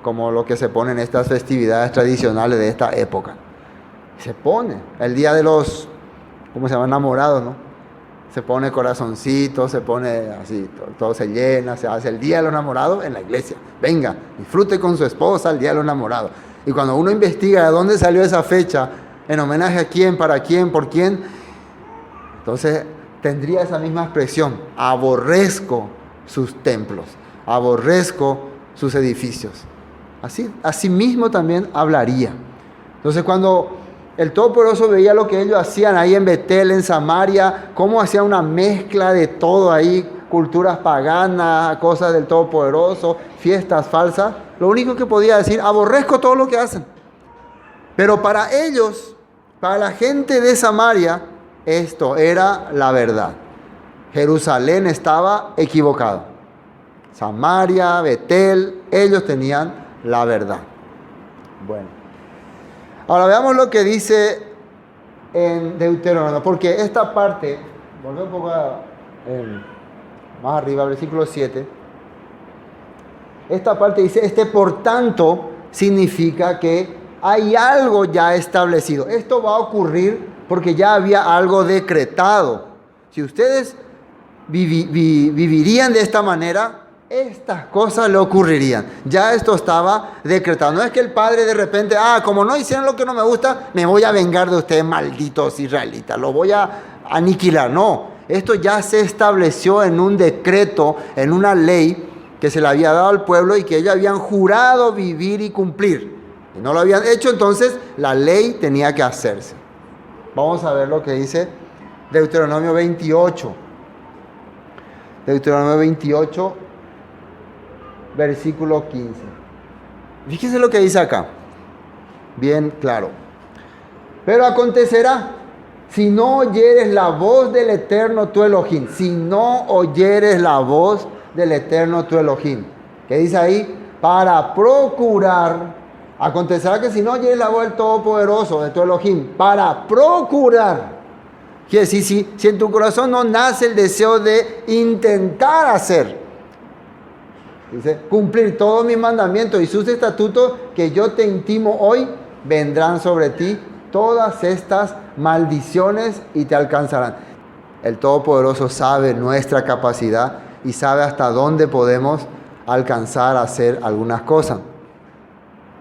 como lo que se pone en estas festividades tradicionales de esta época. Se pone el día de los, ¿cómo se llama? Enamorados, ¿no? Se pone corazoncito, se pone así, todo se llena, se hace el día de los enamorados en la iglesia. Venga, disfrute con su esposa el día de los enamorados. Y cuando uno investiga de dónde salió esa fecha, en homenaje a quién, para quién, por quién, entonces tendría esa misma expresión: aborrezco sus templos, aborrezco sus edificios. Así mismo también hablaría. Entonces, cuando el Todopoderoso veía lo que ellos hacían ahí en Betel, en Samaria, cómo hacían una mezcla de todo ahí, culturas paganas, cosas del Todopoderoso, fiestas falsas, lo único que podía decir: aborrezco todo lo que hacen. Pero para ellos, para la gente de Samaria, esto era la verdad. Jerusalén estaba equivocado. Samaria, Betel, ellos tenían la verdad. Bueno, ahora veamos lo que dice en Deuteronomio, porque esta parte, volvemos un poco más arriba, versículo 7. Esta parte dice: por tanto, significa que hay algo ya establecido. Esto va a ocurrir porque ya había algo decretado. Si ustedes vivirían de esta manera, estas cosas le ocurrirían. Ya esto estaba decretado. No es que el padre de repente, como no hicieron lo que no me gusta, me voy a vengar de ustedes, malditos israelitas, lo voy a aniquilar. No, esto ya se estableció en un decreto, en una ley que se le había dado al pueblo y que ellos habían jurado vivir y cumplir. Y no lo habían hecho, entonces la ley tenía que hacerse. Vamos a ver lo que dice Deuteronomio 28. Deuteronomio 28, versículo 15. Fíjense lo que dice acá. Bien claro. Pero acontecerá, si no oyeres la voz del Eterno tu Elohim. Si no oyeres la voz del Eterno tu Elohim. ¿Qué dice ahí? Para procurar. Acontecerá que si no oyeres la voz del Todopoderoso, de tu Elohim, para procurar. Quiere decir, si en tu corazón no nace el deseo de intentar hacer, dice, cumplir todos mis mandamientos y sus estatutos que yo te intimo hoy, vendrán sobre ti todas estas maldiciones y te alcanzarán. El Todopoderoso sabe nuestra capacidad y sabe hasta dónde podemos alcanzar a hacer algunas cosas.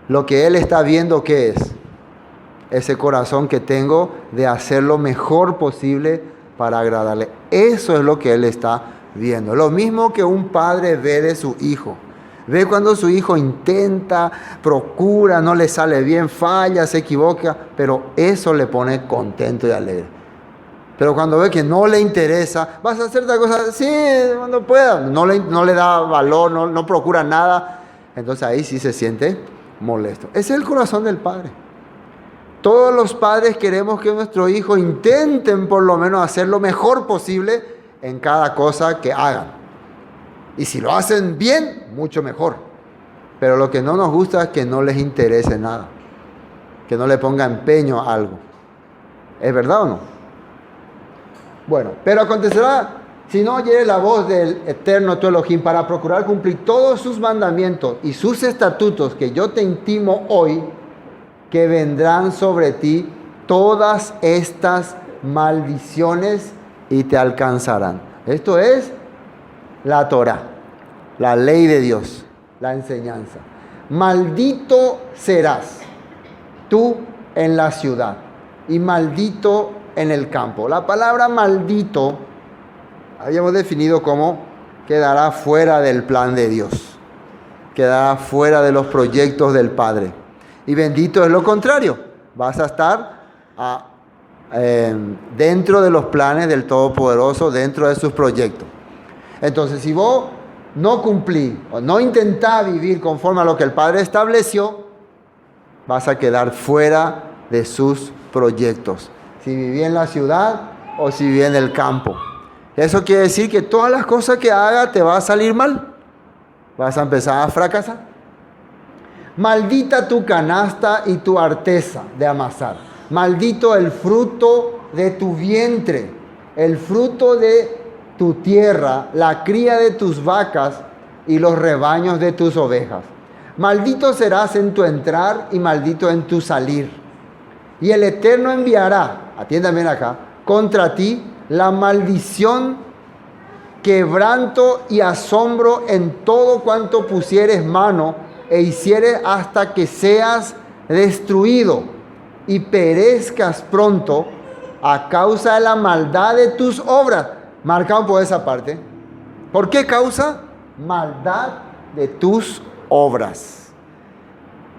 Lo que Él está viendo, ¿qué es? Ese corazón que tengo de hacer lo mejor posible para agradarle. Eso es lo que Él está viendo. Lo mismo que un padre ve de su hijo. Ve cuando su hijo intenta, procura, no le sale bien, falla, se equivoca, pero eso le pone contento y alegre. Pero cuando ve que no le interesa, vas a hacer tal cosa, sí, cuando pueda, no le da valor, no procura nada, entonces ahí sí se siente molesto. Ese es el corazón del padre. Todos los padres queremos que nuestros hijos intenten por lo menos hacer lo mejor posible en cada cosa que hagan. Y si lo hacen bien, mucho mejor. Pero lo que no nos gusta es que no les interese nada, que no le ponga empeño a algo. ¿Es verdad o no? Bueno, pero acontecerá, si no oyeres la voz del Eterno tu Elohim para procurar cumplir todos sus mandamientos y sus estatutos que yo te intimo hoy, que vendrán sobre ti todas estas maldiciones y te alcanzarán. Esto es la Torá, la ley de Dios, la enseñanza. Maldito serás tú en la ciudad y maldito en el campo. La palabra maldito habíamos definido como quedará fuera del plan de Dios, quedará fuera de los proyectos del Padre. Y bendito es lo contrario, vas a estar dentro de los planes del Todopoderoso, dentro de sus proyectos. Entonces, si vos no cumplís o no intentás vivir conforme a lo que el Padre estableció, vas a quedar fuera de sus proyectos. Si viví en la ciudad o si viví en el campo. Eso quiere decir que todas las cosas que hagas te va a salir mal. Vas a empezar a fracasar. Maldita tu canasta y tu arteza de amasar. Maldito el fruto de tu vientre, el fruto de tu tierra, la cría de tus vacas y los rebaños de tus ovejas. Maldito serás en tu entrar y maldito en tu salir. Y el Eterno enviará, atiendan bien acá, contra ti la maldición, quebranto y asombro en todo cuanto pusieres mano e hicieres hasta que seas destruido y perezcas pronto a causa de la maldad de tus obras. Marcado por esa parte. ¿Por qué causa? Maldad de tus obras.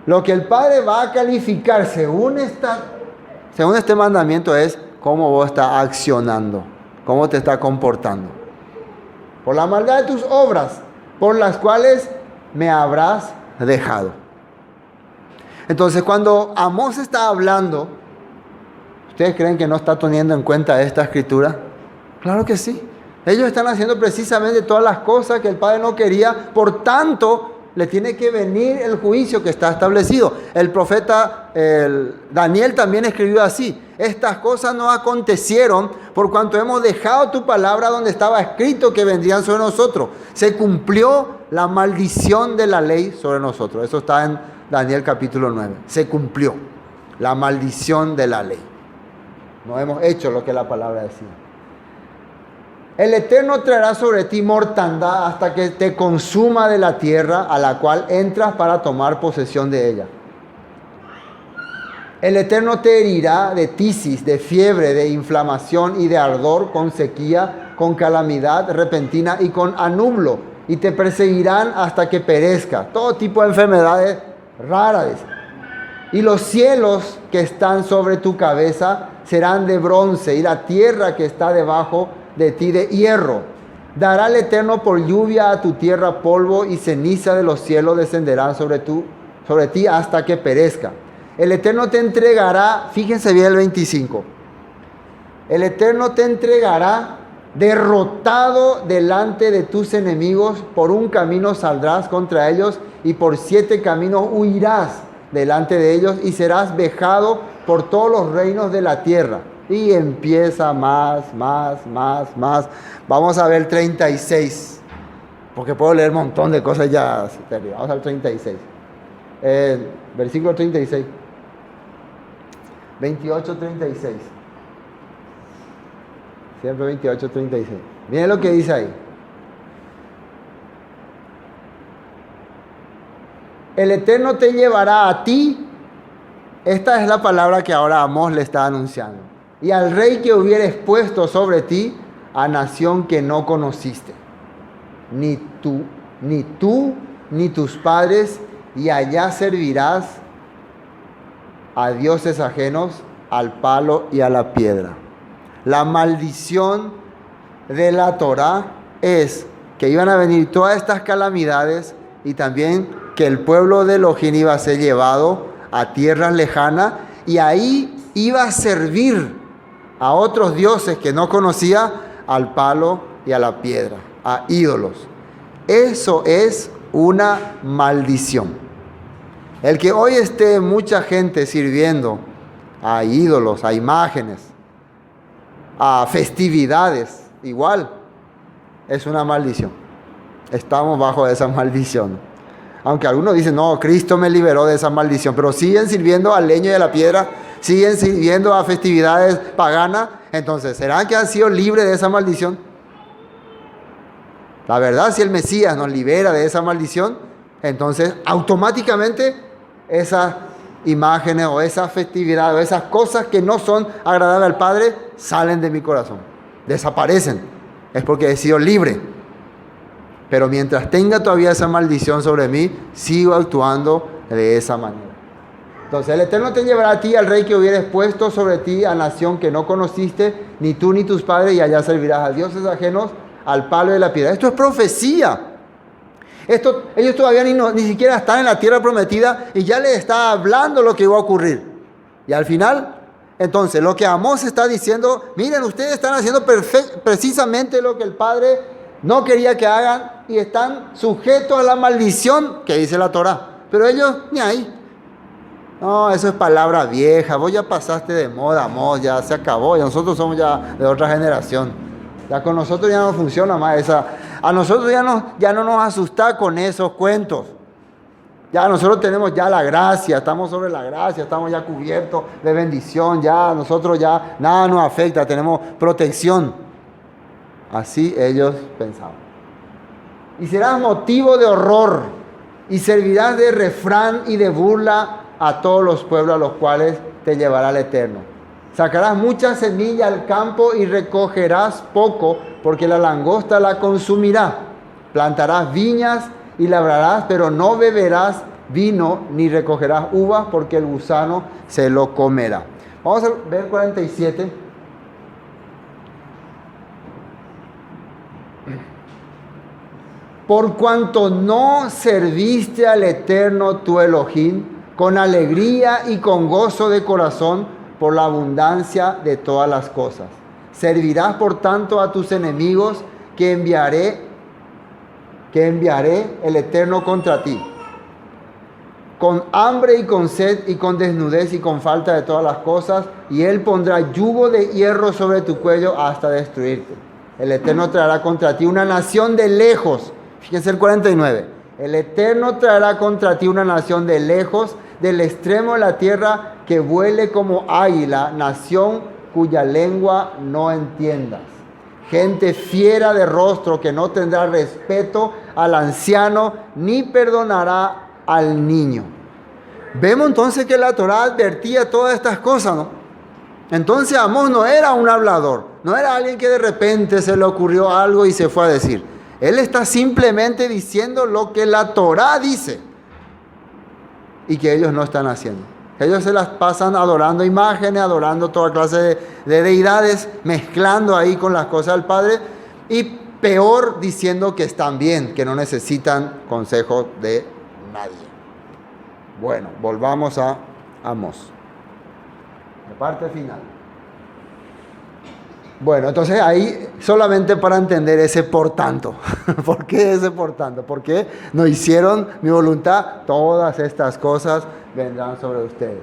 Lo que el Padre va a calificar según este mandamiento es cómo vos estás accionando, cómo te estás comportando. Por la maldad de tus obras, por las cuales me habrás dejado. Entonces, cuando Amós está hablando, ¿ustedes creen que no está teniendo en cuenta esta escritura? Claro que sí. Ellos están haciendo precisamente todas las cosas que el Padre no quería. Por tanto, le tiene que venir el juicio que está establecido. El profeta Daniel también escribió así: estas cosas no acontecieron por cuanto hemos dejado tu palabra donde estaba escrito que vendrían sobre nosotros. Se cumplió la maldición de la ley sobre nosotros. Eso está en Daniel capítulo 9. Se cumplió la maldición de la ley. No hemos hecho lo que la palabra decía. El Eterno traerá sobre ti mortandad hasta que te consuma de la tierra a la cual entras para tomar posesión de ella. El Eterno te herirá de tisis, de fiebre, de inflamación y de ardor, con sequía, con calamidad repentina y con anublo, y te perseguirán hasta que perezca. Todo tipo de enfermedades raras. Y los cielos que están sobre tu cabeza serán de bronce, y la tierra que está debajo de ti de hierro. Dará el Eterno por lluvia a tu tierra polvo, y ceniza de los cielos descenderán sobre ti hasta que perezca. El Eterno te entregará, fíjense bien el 25. El Eterno te entregará derrotado delante de tus enemigos. Por un camino saldrás contra ellos y por 7 caminos huirás delante de ellos, y serás vejado por todos los reinos de la tierra. Y empieza más. Vamos a ver 36. Porque puedo leer un montón de cosas ya. Vamos al 36. Versículo 36. 28, 36. Siempre 28, 36. Miren lo que dice ahí. El Eterno te llevará a ti. Esta es la palabra que ahora Amós le está anunciando. Y al rey que hubieres puesto sobre ti, a nación que no conociste. Ni tú, ni tus padres, y allá servirás a dioses ajenos, al palo y a la piedra. La maldición de la Torá es que iban a venir todas estas calamidades, y también que el pueblo de Elohim iba a ser llevado a tierras lejanas, y ahí iba a servir a otros dioses que no conocía, al palo y a la piedra, a ídolos. Eso es una maldición. El que hoy esté mucha gente sirviendo a ídolos, a imágenes, a festividades, igual es una maldición. Estamos bajo esa maldición. Aunque algunos dicen, no, Cristo me liberó de esa maldición, pero siguen sirviendo al leño y a la piedra siguen sirviendo a festividades paganas, entonces, ¿será que han sido libres de esa maldición? La verdad, si el Mesías nos libera de esa maldición, entonces automáticamente esas imágenes o esas festividades o esas cosas que no son agradables al Padre salen de mi corazón, desaparecen. Es porque he sido libre. Pero mientras tenga todavía esa maldición sobre mí, sigo actuando de esa manera. Entonces el Eterno te llevará a ti, al rey que hubieres puesto sobre ti, a nación que no conociste, ni tú ni tus padres, y allá servirás a dioses ajenos, al palo de la piedra. Esto es profecía. Ellos todavía ni siquiera están en la tierra prometida y ya les está hablando lo que iba a ocurrir. Y al final, entonces, lo que Amós está diciendo, miren, ustedes están haciendo precisamente lo que el Padre no quería que hagan y están sujetos a la maldición que dice la Torá. Pero ellos ni ahí. No, eso es palabra vieja. Vos ya pasaste de moda, Amós, ya se acabó. Ya nosotros somos ya de otra generación. Ya con nosotros ya no funciona más esa. A nosotros ya no nos asusta con esos cuentos. Ya nosotros tenemos ya la gracia, estamos sobre la gracia, estamos ya cubiertos de bendición. Ya nosotros ya nada nos afecta, tenemos protección. Así ellos pensaban. Y serás motivo de horror y servirás de refrán y de burla a todos los pueblos a los cuales te llevará el Eterno. Sacarás mucha semilla al campo y recogerás poco, porque la langosta la consumirá. Plantarás viñas y labrarás, pero no beberás vino ni recogerás uvas, porque el gusano se lo comerá. Vamos a ver 47. Por cuanto no serviste al Eterno tu Elohim con alegría y con gozo de corazón por la abundancia de todas las cosas. Servirás por tanto a tus enemigos que enviaré el Eterno contra ti, con hambre y con sed y con desnudez y con falta de todas las cosas, y Él pondrá yugo de hierro sobre tu cuello hasta destruirte. El Eterno traerá contra ti una nación de lejos. Fíjense el 49. El Eterno traerá contra ti una nación de lejos, del extremo de la tierra, que vuele como águila, nación cuya lengua no entiendas. Gente fiera de rostro que no tendrá respeto al anciano ni perdonará al niño. Vemos entonces que la Torá advertía todas estas cosas, ¿no? Entonces Amós no era un hablador, no era alguien que de repente se le ocurrió algo y se fue a decir. Él está simplemente diciendo lo que la Torá dice y que ellos no están haciendo. Ellos se las pasan adorando imágenes, adorando toda clase de deidades, mezclando ahí con las cosas del Padre, y peor, diciendo que están bien, que no necesitan consejo de nadie. Bueno, volvamos a Amós. La parte final. Bueno, entonces ahí solamente para entender ese por tanto. ¿Por qué ese por tanto? Porque no hicieron mi voluntad, todas estas cosas vendrán sobre ustedes.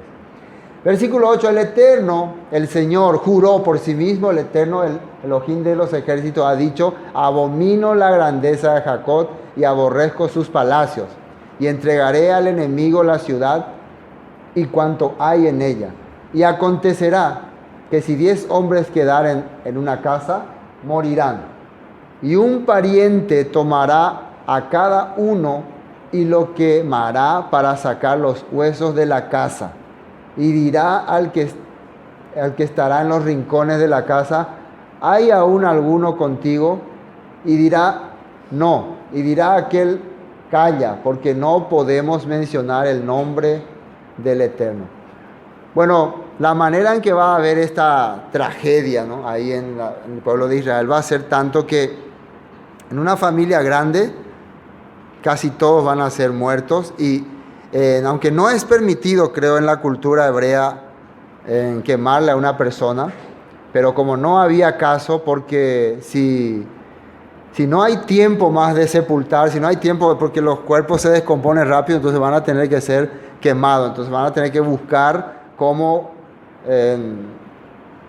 Versículo 8, el Eterno, el Señor, juró por sí mismo, el Eterno, el Elohim de los ejércitos, ha dicho: abomino la grandeza de Jacob y aborrezco sus palacios, y entregaré al enemigo la ciudad y cuanto hay en ella. Y acontecerá que si 10 hombres quedaren en una casa, morirán. Y un pariente tomará a cada uno y lo quemará para sacar los huesos de la casa. Y dirá al que estará en los rincones de la casa: ¿hay aún alguno contigo? Y dirá: no. Y dirá aquel: calla, porque no podemos mencionar el nombre del Eterno. Bueno, la manera en que va a haber esta tragedia, ¿no?, ahí en el pueblo de Israel va a ser tanto que en una familia grande casi todos van a ser muertos, y aunque no es permitido, creo, en la cultura hebrea quemarle a una persona, pero como no había caso, porque si no hay tiempo más de sepultar, si no hay tiempo, porque los cuerpos se descomponen rápido, entonces van a tener que ser quemados, entonces van a tener que buscar cómo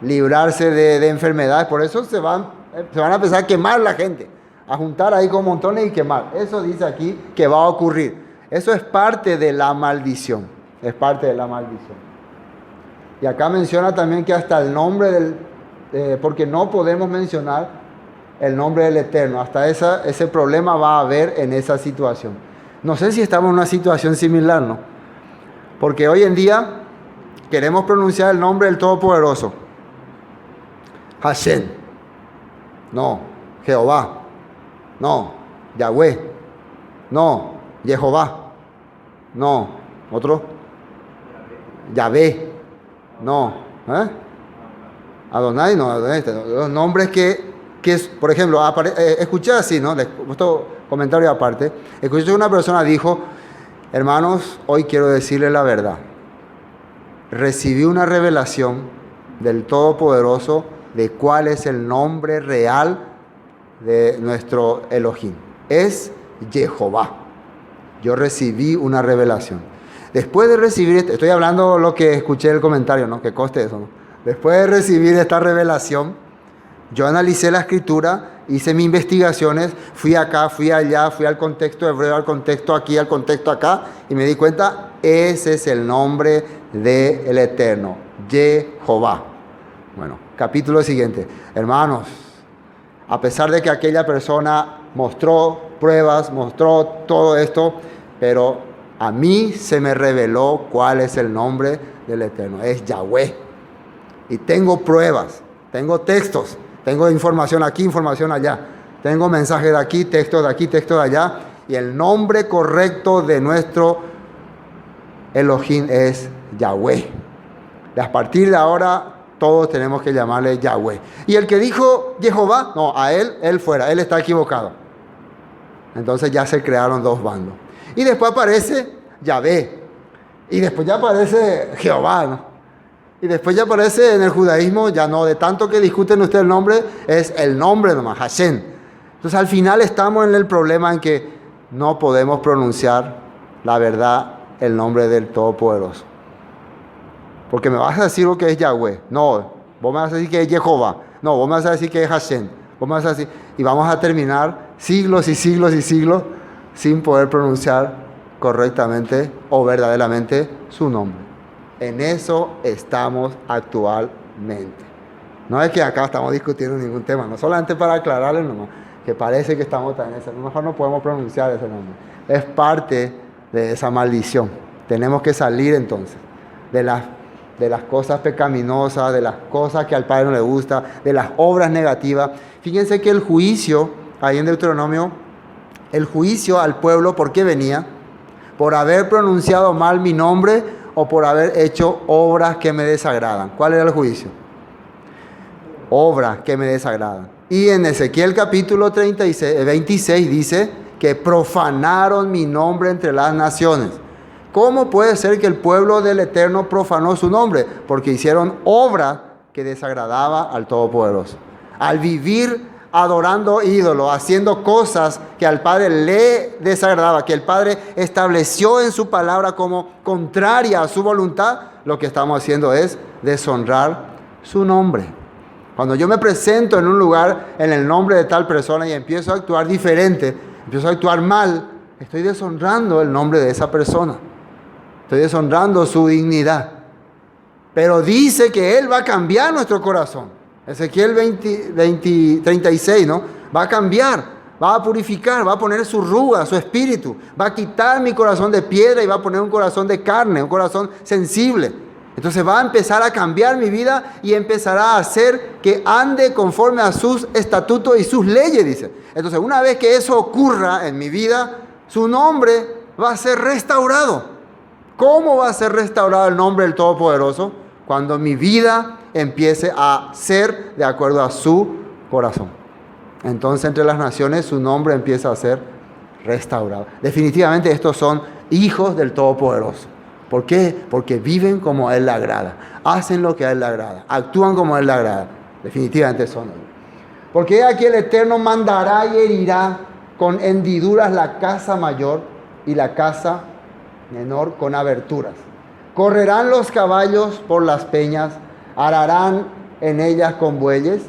librarse de enfermedades. Por eso se van a empezar a quemar la gente, a juntar ahí con montones y quemar. Eso dice aquí que va a ocurrir. Eso es parte de la maldición. Es parte de la maldición. Y acá menciona también que hasta el nombre porque no podemos mencionar el nombre del Eterno. Hasta ese problema va a haber en esa situación. No sé si estamos en una situación similar, ¿no? Porque hoy en día queremos pronunciar el nombre del Todopoderoso. Hashem. No. Jehová. No. Yahweh. No. Jehová. No. ¿Otro? Yahvé. No. Adonai, no. Los nombres que por ejemplo, escuché así, ¿no? Esto comentario aparte. Escuché que una persona dijo: hermanos, hoy quiero decirles la verdad. Recibí una revelación del Todopoderoso de cuál es el nombre real de nuestro Elohim. Es Jehová. Yo recibí una revelación. Después de recibir, estoy hablando lo que escuché el comentario, ¿no? Que conste eso, ¿no? Después de recibir esta revelación, yo analicé la escritura, hice mis investigaciones, fui acá, fui allá, fui al contexto hebreo, al contexto aquí, al contexto acá, y me di cuenta, ese es el nombre del Eterno, Jehová. Bueno, capítulo siguiente. Hermanos, a pesar de que aquella persona mostró pruebas, mostró todo esto, pero a mí se me reveló cuál es el nombre del Eterno. Es Yahweh. Y tengo pruebas, tengo textos, tengo información aquí, información allá. Tengo mensajes de aquí, textos de aquí, textos de allá. Y el nombre correcto de nuestro Elohim es Yahweh. Y a partir de ahora todos tenemos que llamarle Yahweh. Y el que dijo Jehová, no, a él fuera, él está equivocado. Entonces ya se crearon dos bandos. Y después aparece Yahvé. Y después ya aparece Jehová, ¿no? Y después ya aparece en el judaísmo, ya no, de tanto que discuten ustedes el nombre, es el nombre nomás, Hashem. Entonces al final estamos en el problema en que no podemos pronunciar la verdad, el nombre del Todopoderoso. Porque me vas a decir lo que es Yahweh. No, vos me vas a decir que es Jehová. No, vos me vas a decir que es Hashem. Vos me vas a decir, y vamos a terminar siglos y siglos y siglos sin poder pronunciar correctamente o verdaderamente su nombre. En eso estamos actualmente. No es que acá estamos discutiendo ningún tema, no solamente para aclararles nomás, que parece que estamos en eso. A lo mejor no podemos pronunciar ese nombre. Es parte de esa maldición. Tenemos que salir entonces de las cosas pecaminosas, de las cosas que al Padre no le gusta, de las obras negativas. Fíjense que el juicio, ahí en Deuteronomio, el juicio al pueblo, ¿por qué venía? Por haber pronunciado mal mi nombre o por haber hecho obras que me desagradan. ¿Cuál era el juicio? Obras que me desagradan. Y en Ezequiel capítulo 26 dice que profanaron mi nombre entre las naciones. ¿Cómo puede ser que el pueblo del Eterno profanó su nombre? Porque hicieron obra que desagradaba al Todopoderoso. Al vivir adorando ídolos, haciendo cosas que al Padre le desagradaba, que el Padre estableció en su palabra como contraria a su voluntad, lo que estamos haciendo es deshonrar su nombre. Cuando yo me presento en un lugar en el nombre de tal persona y empiezo a actuar diferente, empiezo a actuar mal, estoy deshonrando el nombre de esa persona. Estoy deshonrando su dignidad. Pero dice que Él va a cambiar nuestro corazón. Ezequiel 36, ¿no? Va a cambiar, va a purificar, va a poner su ruga, su espíritu. Va a quitar mi corazón de piedra y va a poner un corazón de carne, un corazón sensible. Entonces va a empezar a cambiar mi vida y empezará a hacer que ande conforme a sus estatutos y sus leyes, dice. Entonces una vez que eso ocurra en mi vida, su nombre va a ser restaurado. ¿Cómo va a ser restaurado el nombre del Todopoderoso? Cuando mi vida empiece a ser de acuerdo a su corazón. Entonces entre las naciones su nombre empieza a ser restaurado. Definitivamente estos son hijos del Todopoderoso. ¿Por qué? Porque viven como a Él le agrada. Hacen lo que a Él le agrada. Actúan como a Él le agrada. Definitivamente son ellos. Porque aquí el Eterno mandará y herirá con hendiduras la casa mayor y la casa menor con aberturas. Correrán los caballos por las peñas, ararán en ellas con bueyes.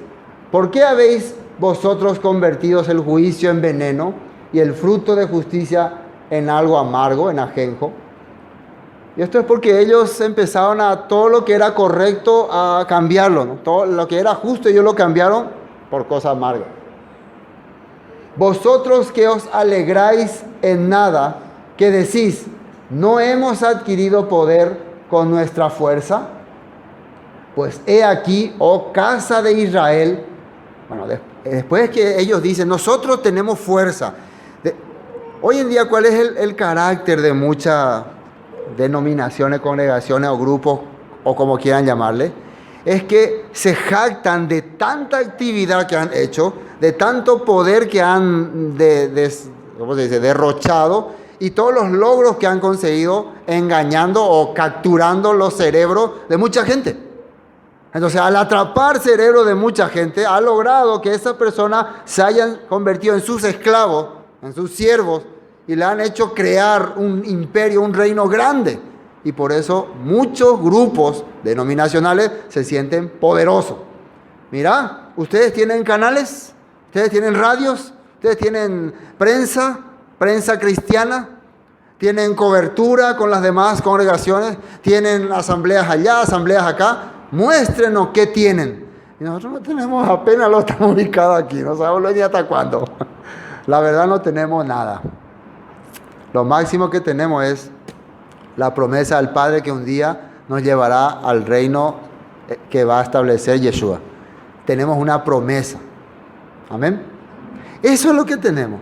¿Por qué habéis vosotros convertido el juicio en veneno y el fruto de justicia en algo amargo, en ajenjo? Y esto es porque ellos empezaron a todo lo que era correcto a cambiarlo, ¿no? Todo lo que era justo ellos lo cambiaron por cosas amargas. Vosotros que os alegráis en nada, que decís, ¿no hemos adquirido poder con nuestra fuerza? Pues he aquí, oh casa de Israel. Bueno, después que ellos dicen, nosotros tenemos fuerza. Hoy en día, ¿cuál es el carácter de muchas denominaciones, congregaciones o grupos, o como quieran llamarle? Es que se jactan de tanta actividad que han hecho, de tanto poder que han ¿cómo se dice?, derrochado, y todos los logros que han conseguido engañando o capturando los cerebros de mucha gente. Entonces, al atrapar cerebro de mucha gente, ha logrado que esas personas se hayan convertido en sus esclavos, en sus siervos, y le han hecho crear un imperio, un reino grande. Y por eso muchos grupos denominacionales se sienten poderosos. Mira, ustedes tienen canales, ustedes tienen radios, ustedes tienen prensa cristiana, tienen cobertura con las demás congregaciones, tienen asambleas allá, asambleas acá. Muéstrenos qué tienen. Y nosotros no tenemos, apenas lo estamos ubicados aquí, no sabemos ni hasta cuándo. La verdad no tenemos nada. Lo máximo que tenemos es la promesa del Padre que un día nos llevará al reino que va a establecer Yeshua. Tenemos una promesa. Amén. Eso es lo que tenemos.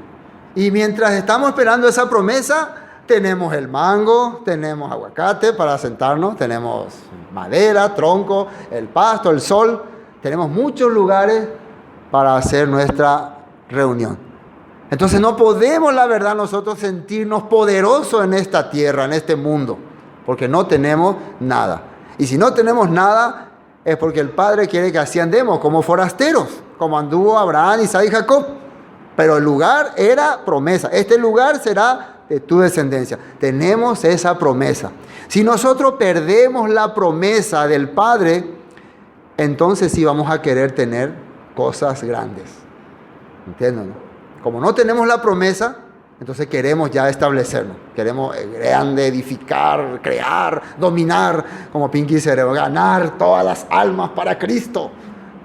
Y mientras estamos esperando esa promesa, tenemos el mango, tenemos aguacate para sentarnos, tenemos madera, tronco, el pasto, el sol. Tenemos muchos lugares para hacer nuestra reunión. Entonces no podemos, la verdad, nosotros sentirnos poderosos en esta tierra, en este mundo, porque no tenemos nada. Y si no tenemos nada, es porque el Padre quiere que así andemos, como forasteros, como anduvo Abraham, Isaac y Jacob. Pero el lugar era promesa. Este lugar será de tu descendencia. Tenemos esa promesa. Si nosotros perdemos la promesa del Padre, entonces sí vamos a querer tener cosas grandes. ¿Entienden? ¿No? Como no tenemos la promesa, entonces queremos ya establecernos. Queremos grande, edificar, crear, dominar, como Pinky Cerebro, ganar todas las almas para Cristo.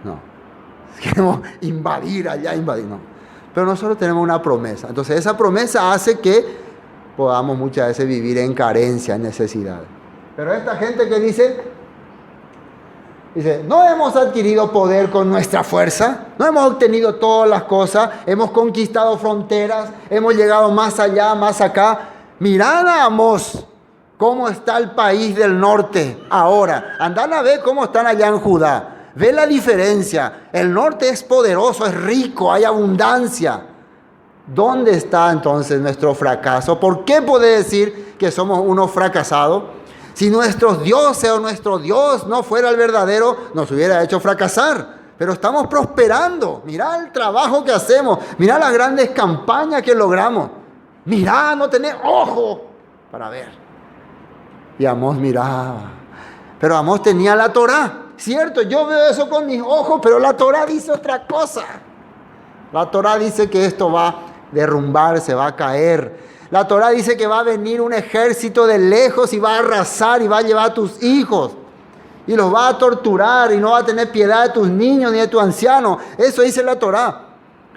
No. Queremos invadir allá, invadir. No. Pero nosotros tenemos una promesa. Entonces esa promesa hace que podamos muchas veces vivir en carencia, en necesidad. Pero esta gente que dice, no hemos adquirido poder con nuestra fuerza, no hemos obtenido todas las cosas, hemos conquistado fronteras, hemos llegado más allá, más acá. Mirad a Amós, cómo está el país del norte ahora. Andan a ver cómo están allá en Judá. Ve la diferencia. El norte es poderoso, es rico, hay abundancia. ¿Dónde está entonces nuestro fracaso? ¿Por qué puede decir que somos unos fracasados? Si nuestro Dios o nuestro Dios no fuera el verdadero, nos hubiera hecho fracasar. Pero estamos prosperando. Mirá el trabajo que hacemos. Mirá las grandes campañas que logramos. Mirá, no tenés ojo para ver. Y Amós miraba. Pero Amós tenía la Torá. Cierto, yo veo eso con mis ojos, pero la Torá dice otra cosa. La Torá dice que esto va a derrumbarse, va a caer. La Torá dice que va a venir un ejército de lejos y va a arrasar y va a llevar a tus hijos. Y los va a torturar y no va a tener piedad de tus niños ni de tus ancianos. Eso dice la Torá.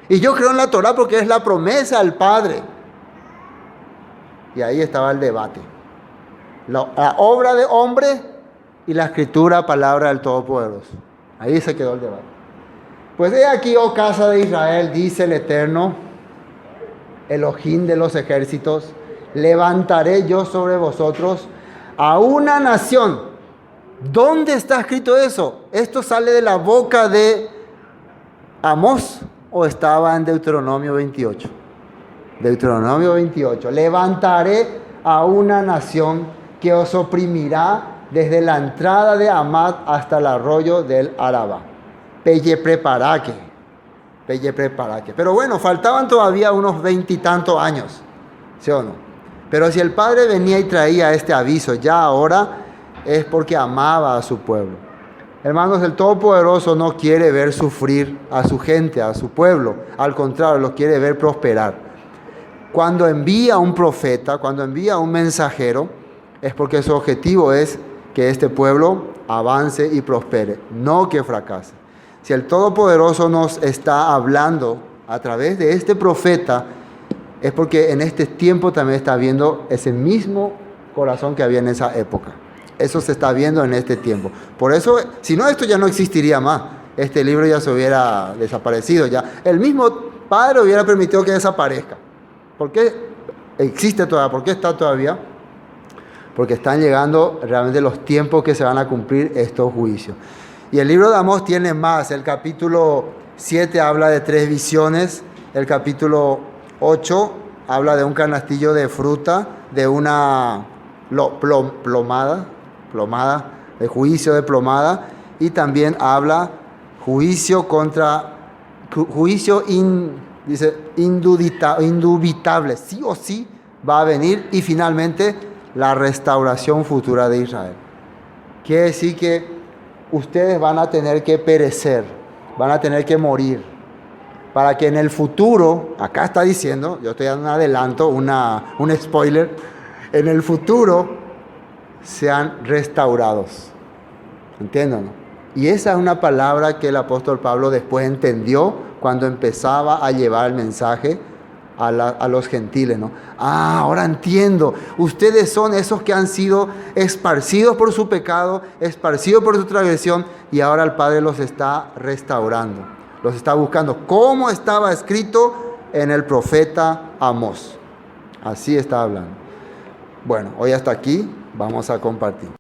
Y yo creo en la Torá porque es la promesa del Padre. Y ahí estaba el debate. La obra de hombre y la escritura, palabra del Todopoderoso. Ahí se quedó el debate. Pues he aquí, oh casa de Israel, dice el Eterno, Elohim de los ejércitos, levantaré yo sobre vosotros a una nación. ¿Dónde está escrito eso? ¿Esto sale de la boca de Amós o estaba en Deuteronomio 28? Deuteronomio 28. Levantaré a una nación que os oprimirá desde la entrada de Amad hasta el arroyo del Araba. Pelle preparaque. Pero bueno, faltaban todavía unos 20 y tantos años, ¿sí o no? Pero si el Padre venía y traía este aviso ya ahora, es porque amaba a su pueblo. Hermanos, el Todopoderoso no quiere ver sufrir a su gente, a su pueblo. Al contrario, lo quiere ver prosperar. Cuando envía un profeta, cuando envía un mensajero, es porque su objetivo es que este pueblo avance y prospere, no que fracase. Si el Todopoderoso nos está hablando a través de este profeta, es porque en este tiempo también está viendo ese mismo corazón que había en esa época. Eso se está viendo en este tiempo. Por eso, si no, esto ya no existiría más. Este libro ya se hubiera desaparecido. Ya el mismo Padre hubiera permitido que desaparezca. ¿Por qué existe todavía? ¿Por qué está todavía? Porque están llegando realmente los tiempos que se van a cumplir estos juicios. Y el libro de Amós tiene más. El capítulo 7 habla de 3 visiones. El capítulo 8 habla de un canastillo de fruta, de una plomada, de juicio de plomada. Y también habla juicio indubitable, sí o sí va a venir. Y finalmente la restauración futura de Israel. Quiere decir que ustedes van a tener que perecer, van a tener que morir, para que en el futuro, acá está diciendo, yo estoy dando un adelanto, un spoiler, en el futuro sean restaurados. ¿Entienden? Y esa es una palabra que el apóstol Pablo después entendió cuando empezaba a llevar el mensaje a los gentiles, ¿no? Ahora entiendo. Ustedes son esos que han sido esparcidos por su pecado, esparcidos por su transgresión, y ahora el Padre los está restaurando, los está buscando, como estaba escrito en el profeta Amós. Así está hablando. Bueno, hoy hasta aquí vamos a compartir.